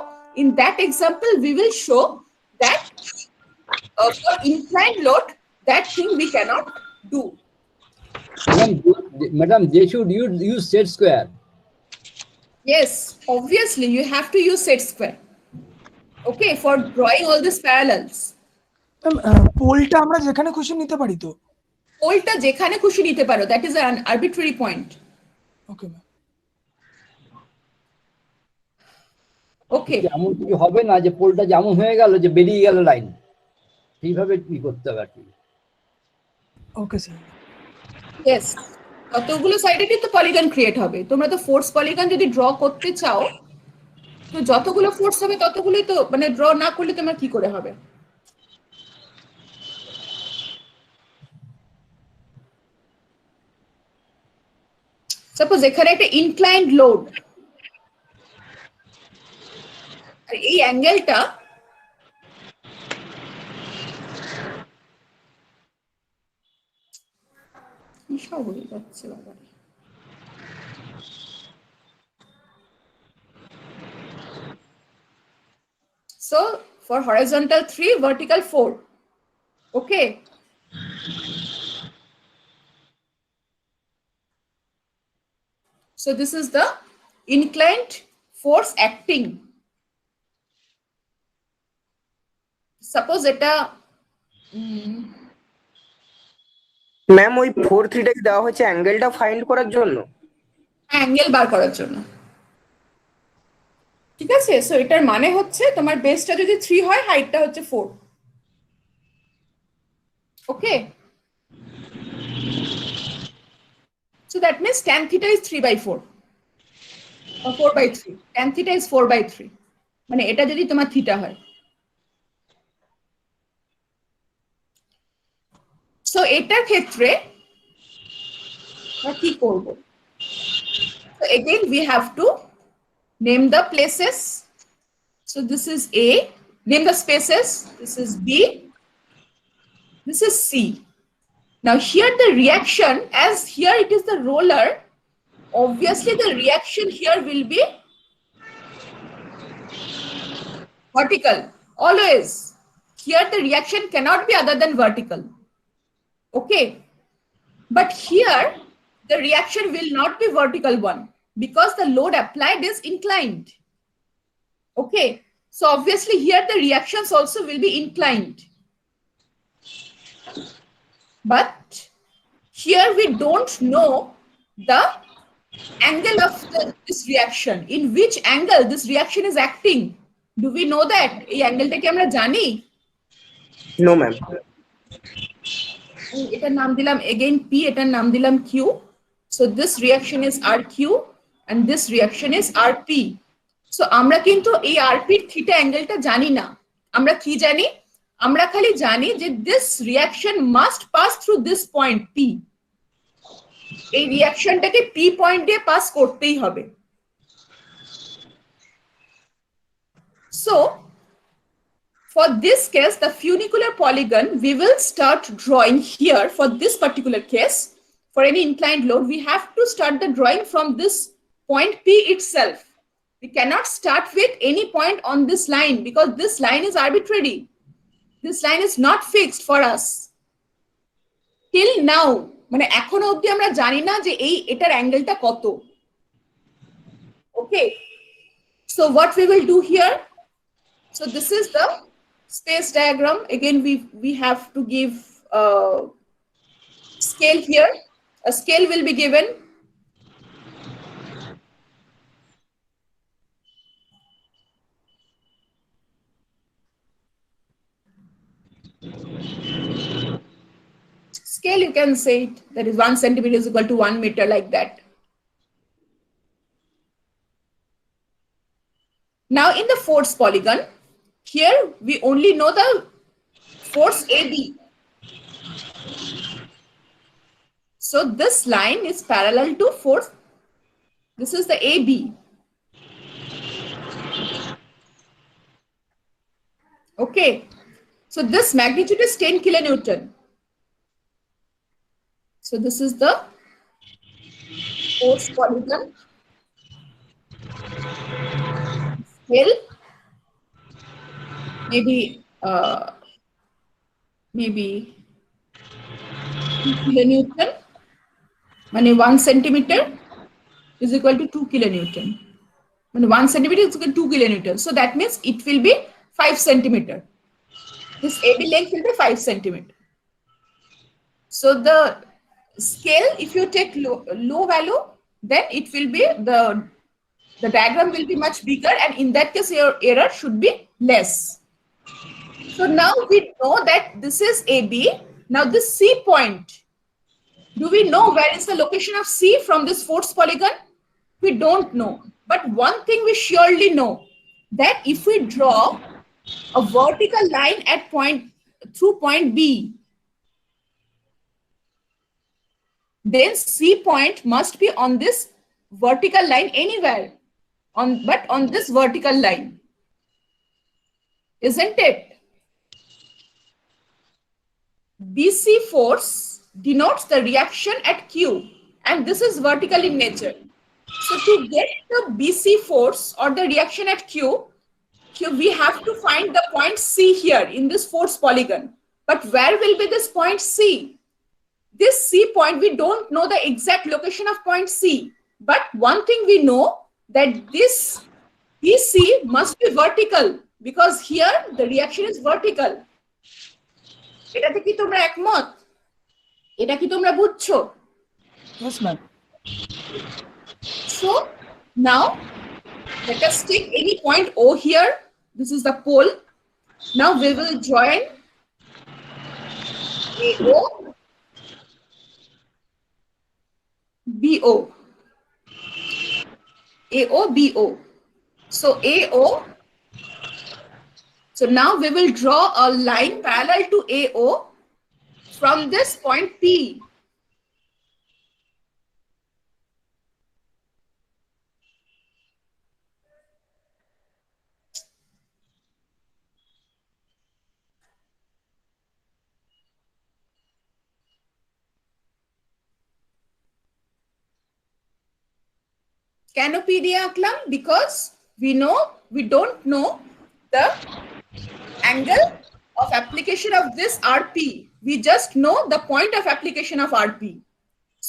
In that example we will show that for inclined load that thing we cannot do. Madam, they should use set square. Yes, obviously you have to use set square. Okay, for drawing all these parallels. পোলটা আমরা যেখানে খুশি নিতে পারি তো? পোলটা যেখানে খুশি নিতে পারো, that is an arbitrary point. Okay ma'am. Okay. এমন কিছু হবে না যে পোলটা যেমন হয়ে গেল যে বেরিয়ে গেল লাইন। সেইভাবে ই করতে হবে আর কি। Okay sir. ইয়েস, কতগুলো সাইডে কিন্তু পলিগন ক্রিয়েট হবে। তোমরা তো ফোর্স পলিগন যদি ড্র করতে চাও, তো যতগুলো ফোর্স হবে ততগুলোই তো, মানে ড্র না করলে তোমার কি করে হবে? সাপোজ এখানে একটা ইনক্লাইন্ড লোড, আর এই অ্যাঙ্গেলটা সব হয়ে যাচ্ছে বাবা। So for horizontal 3, vertical 4. Okay. So this is the inclined force acting. Suppose এটা ম্যাম ওই 4-3 দেওয়া হচ্ছে অ্যাঙ্গেলটা ফাইন্ড করার জন্য। অ্যাঙ্গেল বার করার জন্য, ঠিক আছে? সো এটার মানে হচ্ছে তোমার বেসটা যদি 3 হয়, হাইটটা হচ্ছে 4। ওকে, so that means tan theta is 3/4 or 4/3. Tan theta is 4/3, মানে এটা যদি তোমার থিটা হয়। সো এটার ক্ষেত্রে আমরা কি করব? So again we have to name the places. So this is A, name the spaces. This is B, this is C. Now here the reaction, as here it is the roller, obviously the reaction here will be vertical. Always. Here the reaction cannot be other than vertical. Okay. But here the reaction will not be vertical one because the load applied is inclined. Okay. So obviously here the reactions also will be inclined. But here we don't know the angle of this reaction, in which angle this reaction is acting. Do we know that? এই অ্যাঙ্গেলটা কি আমরা জানি? No ma'am. এটার নাম দিলাম again P, এটার নাম দিলাম Q. So this reaction is RQ and this reaction is RP. So আমরা কিন্তু এই RP এর থিটা অ্যাঙ্গেলটা জানি না। আমরা কি জানি? আমরা খালি জানি যে this reaction must pass through this point P. এই রিঅ্যাকশনটাকে P পয়েন্ট দিয়ে পাস করতেই হবে। So for this case, the funicular polygon, we will start drawing here. For this particular case, for any inclined load, we have to start the drawing from this point P itself. We cannot start with any point on this line because this line is arbitrary. This line is not fixed for us. Till now, মানে এখনো অবধি আমরা জানি না যে এই এটার অ্যাঙ্গেলটা কত। Okay. So what we will do here? So this is the space diagram. Again, we have to give a scale here. A scale will be given. Scale, you can say it, that is 1 centimeter is equal to 1 meter, like that. Now in the force polygon, here we only know the force AB. So this line is parallel to force. This is the AB. Okay. So this magnitude is 10 kilonewton. So this is the force polygon. Scale. Maybe 2 kilonewton. Meaning 1 centimeter is equal to 2 kilonewton. When 1 centimeter is equal to 2 kilonewton. So that means it will be 5 centimeter. This AB length will be 5 centimeter. So the scale, if you take low value, then it will be the diagram will be much bigger, and in that case your error should be less. So So now we know that this is AB. Now this C point, do we know where is the location of C from this fourth polygon? We don't know. But one thing we surely know, that if we draw a vertical line at through point B, then C point must be on this vertical line anywhere, but on this vertical line, isn't it? BC force denotes the reaction at Q, and this is vertical in nature. So to get the BC force or the reaction at Q, we have to find the point C here in this fourth polygon. But where will be this point C? This C point, we don't know the exact location of point C. But one thing we know, that this BC must be vertical, because here the reaction is vertical. এটাতে কি তোমরা একমত? এটা কি তোমরা বুঝছো? Yes, ma'am. So now let us take any point O here. This is the pole. Now we will join AO, BO, AO, BO. So AO. So now we will draw a line parallel to AO from this point P. কেন P দিয়ে আঁকলাম? Because we don't know the angle of application of this RP. We just know the point of application of RP.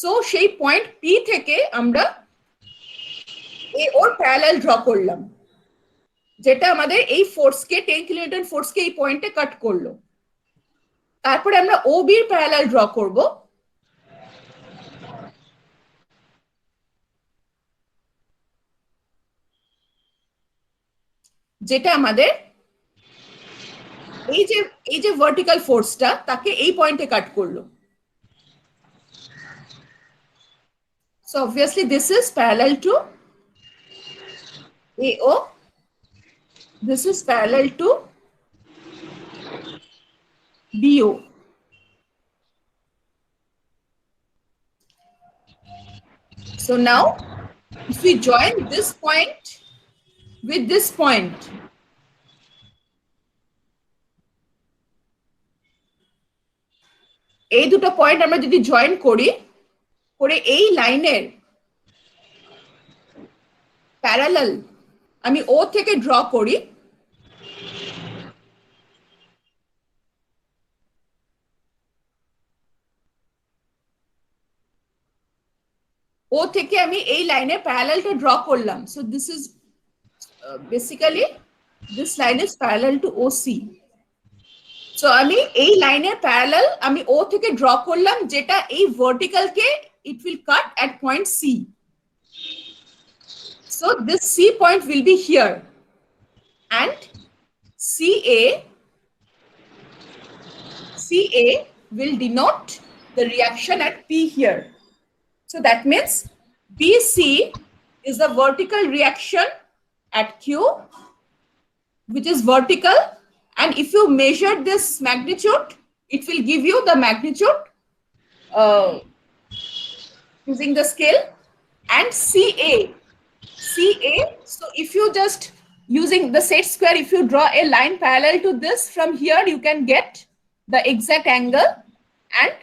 So সেই point P থেকে আমরা AO parallel draw করলাম, যেটা আমাদের এই ফোর্সকে 10 কিলোনিউটন ফোর্সকে এই পয়েন্টে কাট করলো। তারপরে আমরা OB এর প্যারালাল ড্র করব, যেটা আমাদের এই যে ভার্টিক্যাল ফোর্সটা তাকে এই পয়েন্টে কাট করলো। So obviously this is parallel to AO. This is parallel to BO. So now if we join this point with this point, এই দুটো পয়েন্ট আমরা যদি জয়েন করি, করে এই লাইনের প্যারালাল আমি ও থেকে ড্র করি, ও থেকে আমি এই লাইনের প্যারালালটা ড্র করলাম। So this is basically this line is parallel two OC. So আমি এই লাইনের প্যারালাল আমি ও থেকে ড্র করলাম, যেটা এই ভার্টিক্যালকে it will cut at point C. So this C point will be here, and CA will denote the reaction at P here. So that means BC is the vertical reaction at Q, which is vertical, and if you measure this magnitude, it will give you the magnitude using the scale. And CA, so if you just using the set square, if you draw a line parallel to this from here, you can get the exact angle, and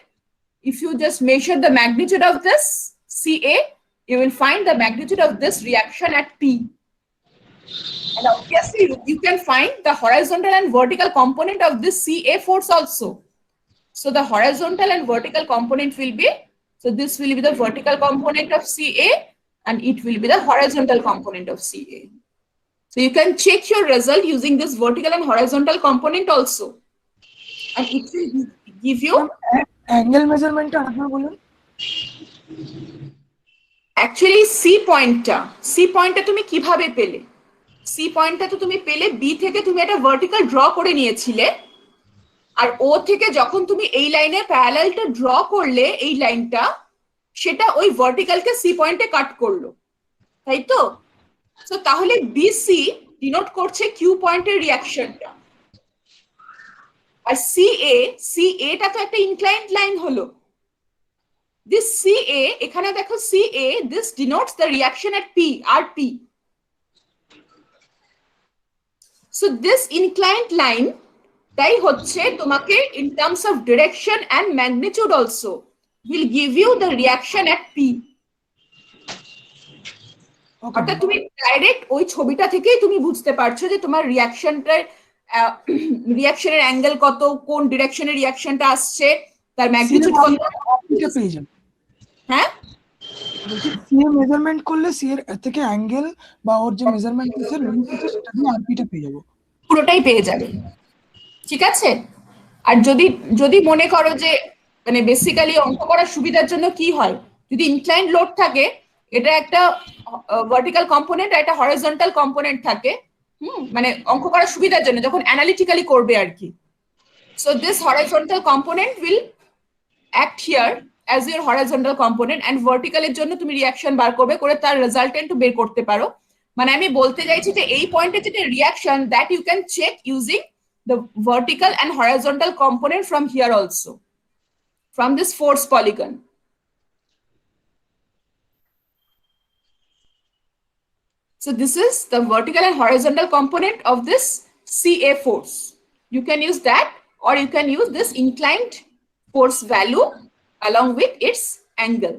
if you just measure the magnitude of this CA, you will find the magnitude of this reaction at P. And obviously you can find the horizontal and vertical component of this CA force also. So the horizontal and vertical component will be, so this will be the vertical component of CA, and it will be the horizontal component of CA. So you can check your result using this vertical and horizontal component also, and it will give you angle মেজারমেন্টটা আপনারা বলুন। actually C পয়েন্টটা তুমি কিভাবে পেলে? C পয়েন্টটা তো তুমি পেলে B থেকে, তুমি একটা ভার্টিক্যাল ড্র করে নিয়েছিলে, আর ও থেকে যখন তুমি এই লাইনের প্যারালালটা ড্র করলে এই লাইনটা, সেটা ওই ভার্টিক্যালকে সি পয়েন্টে কাট করলো, তাই তো? সো তাহলে বিসি ডিনোট করছে কিউ পয়েন্টের রিয়াকশনটা, আর সিএটা তো একটা ইনক্লাইন্ড লাইন হলো। দিস সিএ, এখানে দেখো CA, this denotes the reaction at P, আর P. So this inclined line তাই হচ্ছে তোমাকে in terms of direction and magnitude also will give you the reaction at P. Okay অর্থাৎ তুমি direct ওই ছবিটা থেকেই তুমি বুঝতে পারছো যে তোমার রিয়াকশনটার রিয়াকশনের অ্যাঙ্গেল কত, কোন ডিরেকশনে রিয়াকশনটা আসছে, তার ম্যাগনিটিউড কত এটা পেয়ে যাবে। হ্যাঁ সি এর মেজারমেন্ট করলে সি এর থেকে অ্যাঙ্গেল বা ওর যে মেজারমেন্ট আছে লিমিট আছে সেটা দিয়ে আরপিটা পেয়ে যাবো। পুরোটাই পেয়ে যাবে, ঠিক আছে? আর যদি যদি মনে করো যে মানে বেসিক্যালি অঙ্ক করার সুবিধার জন্য কি হয়, যদি ইনক্লাইন্ড লোড থাকে, এটা একটা ভার্টিক্যাল কম্পোনেন্ট আর একটা হরিজন্টাল কম্পোনেন্ট থাকে, মানে অঙ্ক করার সুবিধার জন্য যখন অ্যানালিটিক্যালি করবে আর কি। So this horizontal component will act here as your horizontal component, and ভার্টিক্যালের জন্য তুমি রিয়াকশন বার করবে, করে তার রেজাল্টেন্ট বের করতে পারো। মানে আমি বলতে চাইছি যে এই পয়েন্টে যেটা reaction, that you can check using the vertical and horizontal component from here also, from this force polygon. So this is the vertical and horizontal component of this CA force. You can use that, or you can use this inclined force value along with its angle.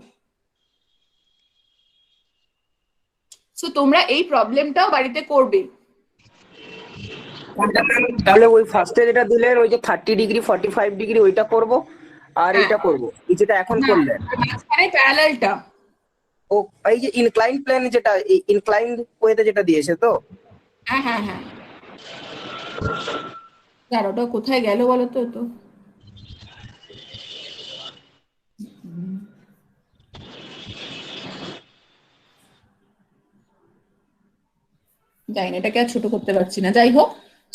So তোমরা এই প্রবলেমটাও বাড়িতে করবে। তাহলে ওই ফার্স্টে যেটা দিলেন ওই যে 30 ডিগ্রি 45 ডিগ্রি ওইটা করব, আর এটা করব, এই যেটা এখন করলেন মাঝখানে প্যারালালটা, ও এই যে ইনক্লাইন্ড প্লেন যেটা ইনক্লাইন্ড ওয়েতে যেটা দিয়েছে তো। হ্যাঁ হ্যাঁ হ্যাঁ, ওটা কোথায় গেল বলো তো? তো যাই না, এটাকে আর ছোট করতে পারছি না, যাই হোক।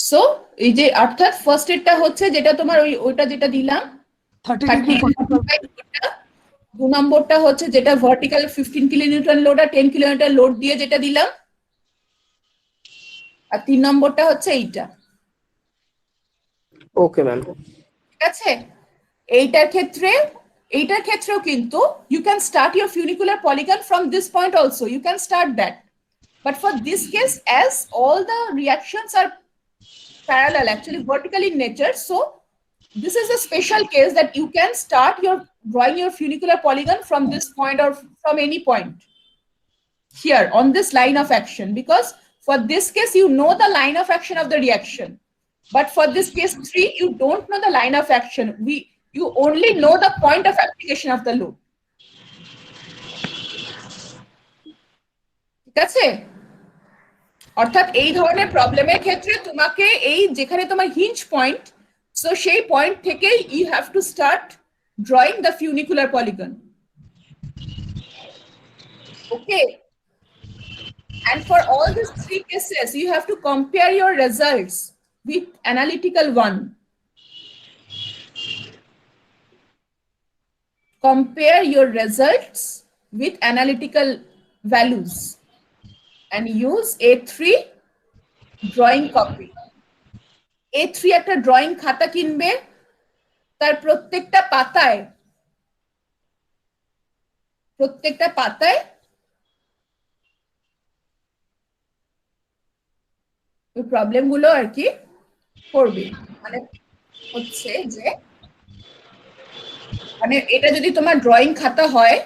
সো এই যে অর্থাৎ ফার্স্ট এরটা হচ্ছে যেটা তোমার ওইটা যেটা দিলাম 30 ডিগ্রি 2 নম্বরটা হচ্ছে যেটা ভার্টিক্যাল 15 কিলোনিউটন লোড আর 10 কিলোমিটার লোড দিয়ে যেটা দিলাম, আর 3 নম্বরটা হচ্ছে এইটা। ওকে ম্যাম, ঠিক আছে? এইটার ক্ষেত্রেও কিন্তু you can start your funicular polygon from this point also, you can start that, but for this case as all the reactions are parallel, actually vertical in nature, so this is a special case that you can start your drawing your funicular polygon from this point or from any point here on this line of action, because for this case you know the line of action of the reaction, but for this case 3 you don't know the line of action, you only know the point of application of the load. ঠিক আছে? অর্থাৎ এই ধরনের প্রবলেমের ক্ষেত্রে তোমাকে এই যেখানে তোমার হিঞ্জ পয়েন্ট, সো সেই পয়েন্ট থেকে you have to start drawing the funicular polygon. Okay, and for all these 3 cases you have to compare your results with analytical one. Compare your results with analytical values and use A3 drawing copy. A3 একটা drawing খাতা কিনবে, তার প্রত্যেকটা পাতায় ওই problem গুলো আর কি করবে। মানে হচ্ছে যে মানে এটা যদি তোমার ড্রয়িং খাতা হয়,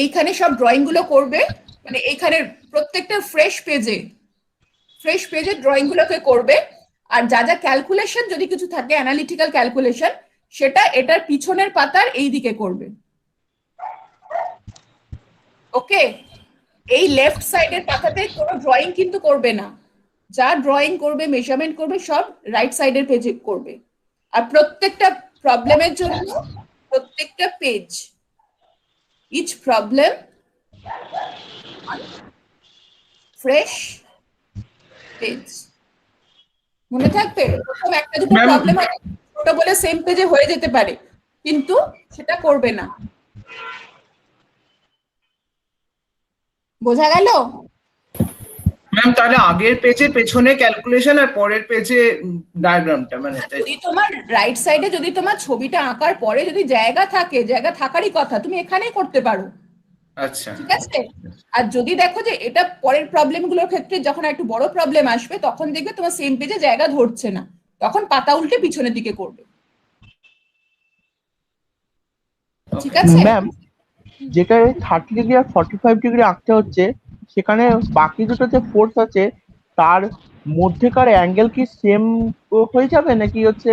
এইখানে সব ড্রয়িং গুলো করবে, মানে এইখানে প্রত্যেকটা ফ্রেশ পেজে ড্রয়িং গুলোকে করবে, আর যা যা ক্যালকুলেশন যদি কিছু থাকে অ্যানালিটিক্যাল ক্যালকুলেশন, সেটা এটার পিছনের পাতার এই দিকে করবে। ওকে, এই লেফট সাইডের পাতাতে কোনো ড্রয়িং কিন্তু করবে না, যা ড্রয়িং করবে মেজারমেন্ট করবে সব রাইট সাইডের পেজে করবে। আর প্রত্যেকটা প্রবলেমের জন্য প্রত্যেকটা page, each problem fresh page. মনে থাকবে প্রথম একটা দুটো Ma'am- প্রবলেম ছোট বলে সেম পেজে হয়ে যেতে পারে, কিন্তু সেটা করবে না। বোঝা গেল? ম্যাম তাহলে আগের পেজে পেছনে ক্যালকুলেশন আর পরের পেজে ডায়াগ্রামটা মানে যদি তোমার রাইট সাইডে যদি তোমার ছবিটা আঁকার পরে যদি জায়গা থাকে, জায়গা থাকারই কথা, তুমি এখানেই করতে পারো, আচ্ছা ঠিক আছে? আর যদি দেখো যে এটা পরের প্রবলেম গুলোর ক্ষেত্রে যখন একটু বড় প্রবলেম আসবে তখন দেখবে তোমার সেম পেজে জায়গা ধরছে না, তখন পাতা উল্টে পিছনের দিকে করবে, ঠিক আছে? ম্যাম, যেখানে 30 ডিগ্রি আর 45 ডিগ্রি আঁকতে হচ্ছে, সেখানে বাকি দুটো যে ফোর্স আছে তার মধ্যেকার অ্যাঙ্গেল কি সেম হয়ে যাবে, নাকি হচ্ছে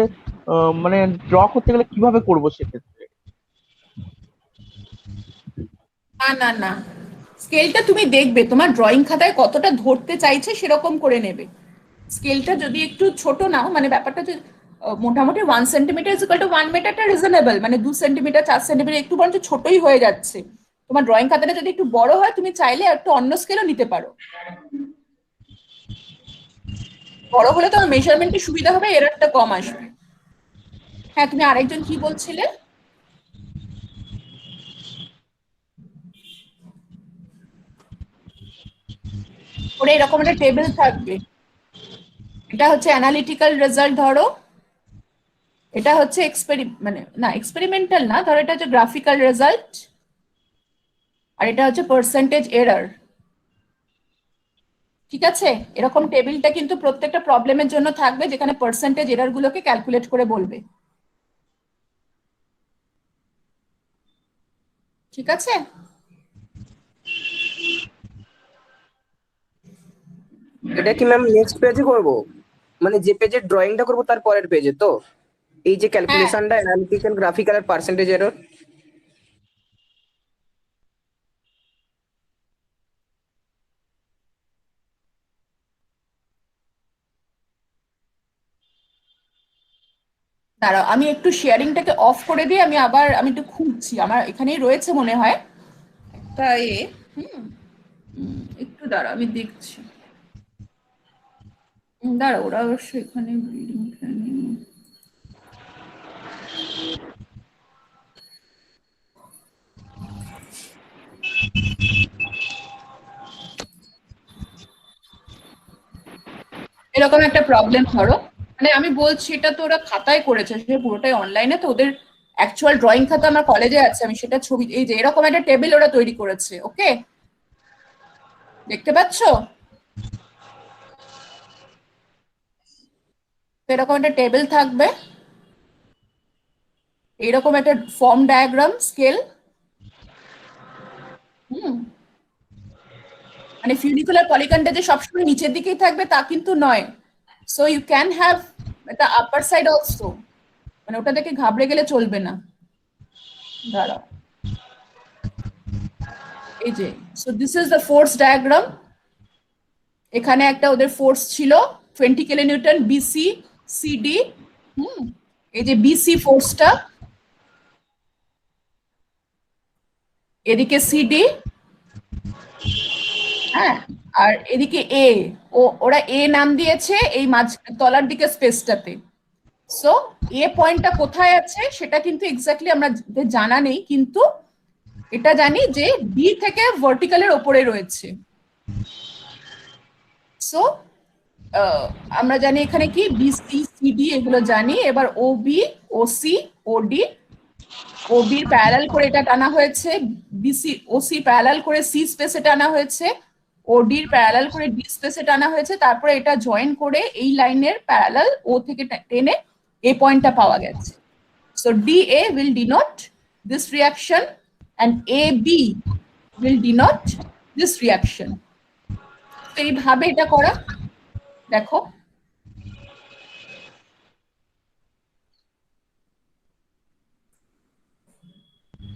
মানে ড্র করতে গেলে কিভাবে করবো সেক্ষেত্রে? না না না, স্কেলটা তুমি দেখবে তোমার ড্রয়িং খাতায় কতটা ধরতে চাইছে সেরকম করে নেবে। স্কেলটা যদি একটু ছোট নাও, মানে ব্যাপারটা যে মোটামুটি 1 সেন্টিমিটার ইজ ইকুয়াল টু 1 মিটারটা রিজনেবল, মানে 2 সেন্টিমিটার 4 সেন্টিমিটার একটু বরঞ্চ ছোটই হয়ে যাচ্ছে। তোমার ড্রয়িং খাতাটা যদি একটু বড় হয় তুমি চাইলে একটু অন্য স্কেলও নিতে পারো, বড় হলে তোমার মেজারমেন্টে সুবিধা হবে, এররটা কম আসবে। হ্যাঁ, তুমি আরেকজন কি বলছিলে? ওরে এরকম একটা টেবিল থাকবে, এটা হচ্ছে অ্যানালিটিক্যাল রেজাল্ট ধরো, এটা হচ্ছে মানে না এক্সপেরিমেন্টাল না, ধরো এটা হচ্ছে গ্রাফিক্যাল রেজাল্ট, আর এটা হচ্ছে পার্সেন্টেজ এরর, ঠিক আছে? এরকম টেবিলটা কিন্তু প্রত্যেকটা প্রবলেমের জন্য থাকবে, যেখানে পার্সেন্টেজ এরর গুলোকে ক্যালকুলেট করে বলবে, ঠিক আছে? এটা কি ম্যাম নেক্সট পেজে করব, মানে যে পেজে ড্রয়িংটা করব তার পরের পেজে তো, এই যে ক্যালকুলেশনটা অ্যানালিটিক্যাল গ্রাফিক্যাল আর পার্সেন্টেজ এরর? দাঁড়াও আমি একটু শেয়ারিংটাকে অফ করে দিই, আমি একটু খুঁজছি, আমার এখানেই রয়েছে মনে হয় তাই। একটু দাঁড়াও আমি দেখছি, দাঁড়াও ওরা অবশ্য এখানে reading planning। এরকম একটা প্রবলেম ধরো, মানে আমি বলছি এটা তো ওরা খাতায় করেছে, সে পুরোটাই অনলাইনে, তো ওদের অ্যাকচুয়াল ড্রয়িং খাতা আমার কলেজে আছে, আমি সেটা ছবি, এই যে এরকম একটা টেবিল ওরা তৈরি করেছে, ওকে দেখতে পাচ্ছো? তো এরকম একটা টেবিল থাকবে, এরকম একটা ফর্ম ডায়াগ্রাম স্কেল, মানে ফিউনিকুলার পলিগনটা যে সবসময় নিচের দিকেই থাকবে তা কিন্তু নয়, সো ইউ ক্যান হ্যাভ একটা আপার সাইড অলসো, মানে ওটা দেখে ঘাবড়ে গেলে চলবে না। দাঁড়াও, এই যে so this is the force diagram, এখানে একটা ওদের ফোর্স ছিল 20 কিলোনিউটন বিসি সিডি, এই যে বিসি ফোর্সটা, এদিকে সিডি, হ্যাঁ, আর এদিকে এ, ওরা এ নাম দিয়েছে এই মাঝ তলার দিকে স্পেসটাতে। সো এ পয়েন্টটা কোথায় আছে সেটা কিন্তু এক্স্যাক্টলি আমরা জানা নেই, কিন্তু এটা জানি যে ডি থেকে ভার্টিক্যালের ওপরে রয়েছে। সো আমরা জানি এখানে কি বিসি সিডি এগুলো জানি, এবার ওবি ওসি ওডি, ওবির প্যারালাল করে এটা টানা হয়েছে, বিসি ওসি প্যারালাল করে সি স্পেসে টানা হয়েছে, ওডির প্যারালাল করে ডি স্পেসে টানা হয়েছে, তারপরে এটা জয়েন করে এই লাইনের প্যারালাল ও থেকে টেনে এ পয়েন্টটা পাওয়া গেছে। So DA will denote this reaction and AB will denote this reaction. তো এইভাবে এটা করা, দেখো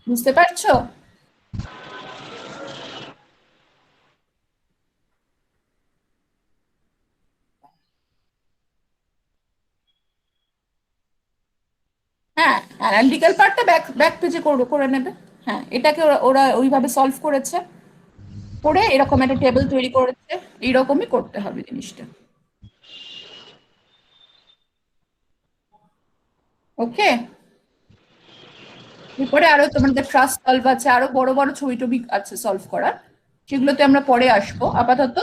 বুঝতে পারছো? হ্যাঁ, অ্যানালিটিক্যাল পার্টটা ব্যাক পেজে করে নেবে। হ্যাঁ, এটাকে ওরা ওইভাবে সলভ করেছে, করে এরকম একটা টেবিল তৈরি করেছে, এইরকমই করতে হবে জিনিসটা। ওকে, এরপরে আরো তোমাদের ট্রাস্ট সলভ আছে, আরো বড় বড় ছবি টবি আছে সলভ করার, সেগুলোতে আমরা পরে আসবো। আপাতত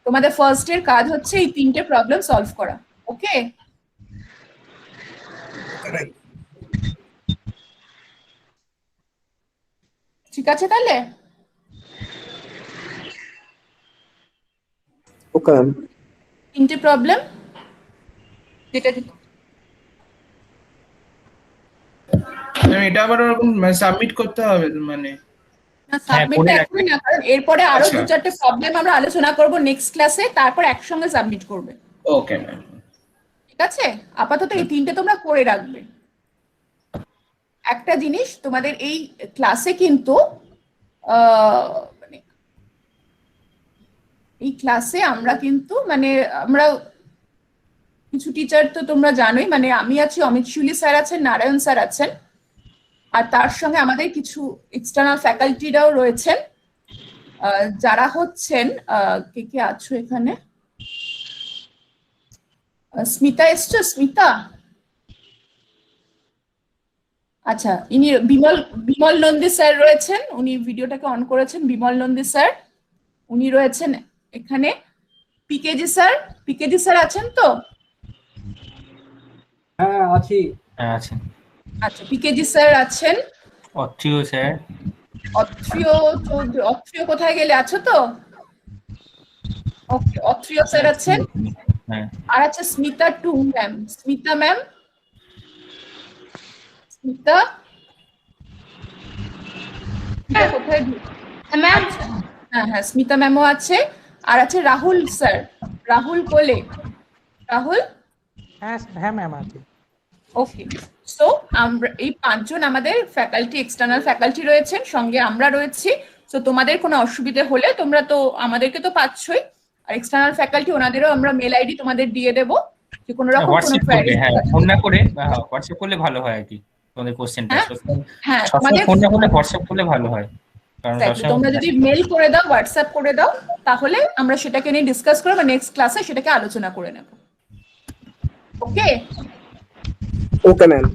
তোমাদের ফার্স্ট এর কাজ হচ্ছে এই 3টে প্রবলেম সলভ করা। ওকে, ঠিক আছে তাহলে? Okay ma'am. 3টে প্রবলেম, যেটা এটা আবার ওরকম সাবমিট করতে হবে মানে? সাবমিটটা এখনই না, কারণ এরপরে আরো আচ্ছা। 2-4টে প্রবলেম আমরা আলোচনা করব নেক্সট ক্লাসে, তারপর একসঙ্গে সাবমিট করবে। Okay ma'am. ঠিক আছে, আপাতত এই 3টে তোমরা করে রাখবে। একটা জিনিস, তোমাদের এই ক্লাসে কিন্তু মানে এই ক্লাসে আমরা কিন্তু মানে আমরা কিছু টিচার তো তোমরা জানোই, মানে আমি আছি, অমিত শুলি স্যার আছেন, নারায়ণ স্যার আছেন, আর তার সঙ্গে আমাদের কিছু এক্সটার্নাল ফ্যাকাল্টিরাও রয়েছেন, যারা হচ্ছেন কে কে আছো এখানে? স্মিতা এসছো? স্মিতা, আচ্ছা, ইনি বিমল নন্দী স্যার রয়েছেন, উনি ভিডিওটাকে অন করেছেন, বিমল নন্দী স্যার উনি রয়েছেন এখানে। পিকেজি স্যার আছেন তো? হ্যাঁ আছি। হ্যাঁ আছেন। আচ্ছা, পিকেজি স্যার আছেন। অত্রিয় স্যার। অত্রিয় কোথায় গেলে? আছো তো? ওকে, অত্রিয় স্যার আছেন। হ্যাঁ। আর আছে Smita too ma'am, Smita ma'am, Smita কোথায়? ম্যাম, হ্যাঁ হ্যাঁ, স্মিতা ম্যামও আছে। আর আছে রাহুল স্যার, রাহুল কোলে, রাহুল। হ্যাঁ ম্যাম আছে। ওকে, সো আমরা এই 5 জন আমাদের ফ্যাকাল্টি, এক্সটার্নাল ফ্যাকাল্টি রয়েছেন, সঙ্গে আমরা রয়েছি। সো তোমাদের কোনো অসুবিধা হলে তোমরা তো আমাদেরকে তো পাচ্ছই, আর এক্সটার্নাল ফ্যাকাল্টি ওনাদেরও আমরা মেল আইডি তোমাদের দিয়ে দেবো, যে কোনো রকম কোনো হোয়াটসঅ্যাপ করবে, কোয়ারি। হ্যাঁ ফোন না করে হোয়াটসঅ্যাপ করলে ভালো হয় আর কি তোমাদের কোশ্চেনটা। হ্যাঁ, সবসময় তোমাদের ফোন না করলে হোয়াটসঅ্যাপ করলে ভালো হয়, কারণ Exactly, তোমরা যদি মেল করে দাও, হোয়াটসঅ্যাপ করে দাও, তাহলে আমরা সেটাকে নিয়ে ডিসকাস করব, নেক্সট ক্লাসে সেটাকে আলোচনা করে নেব। ওকে, ওকে ম্যাম।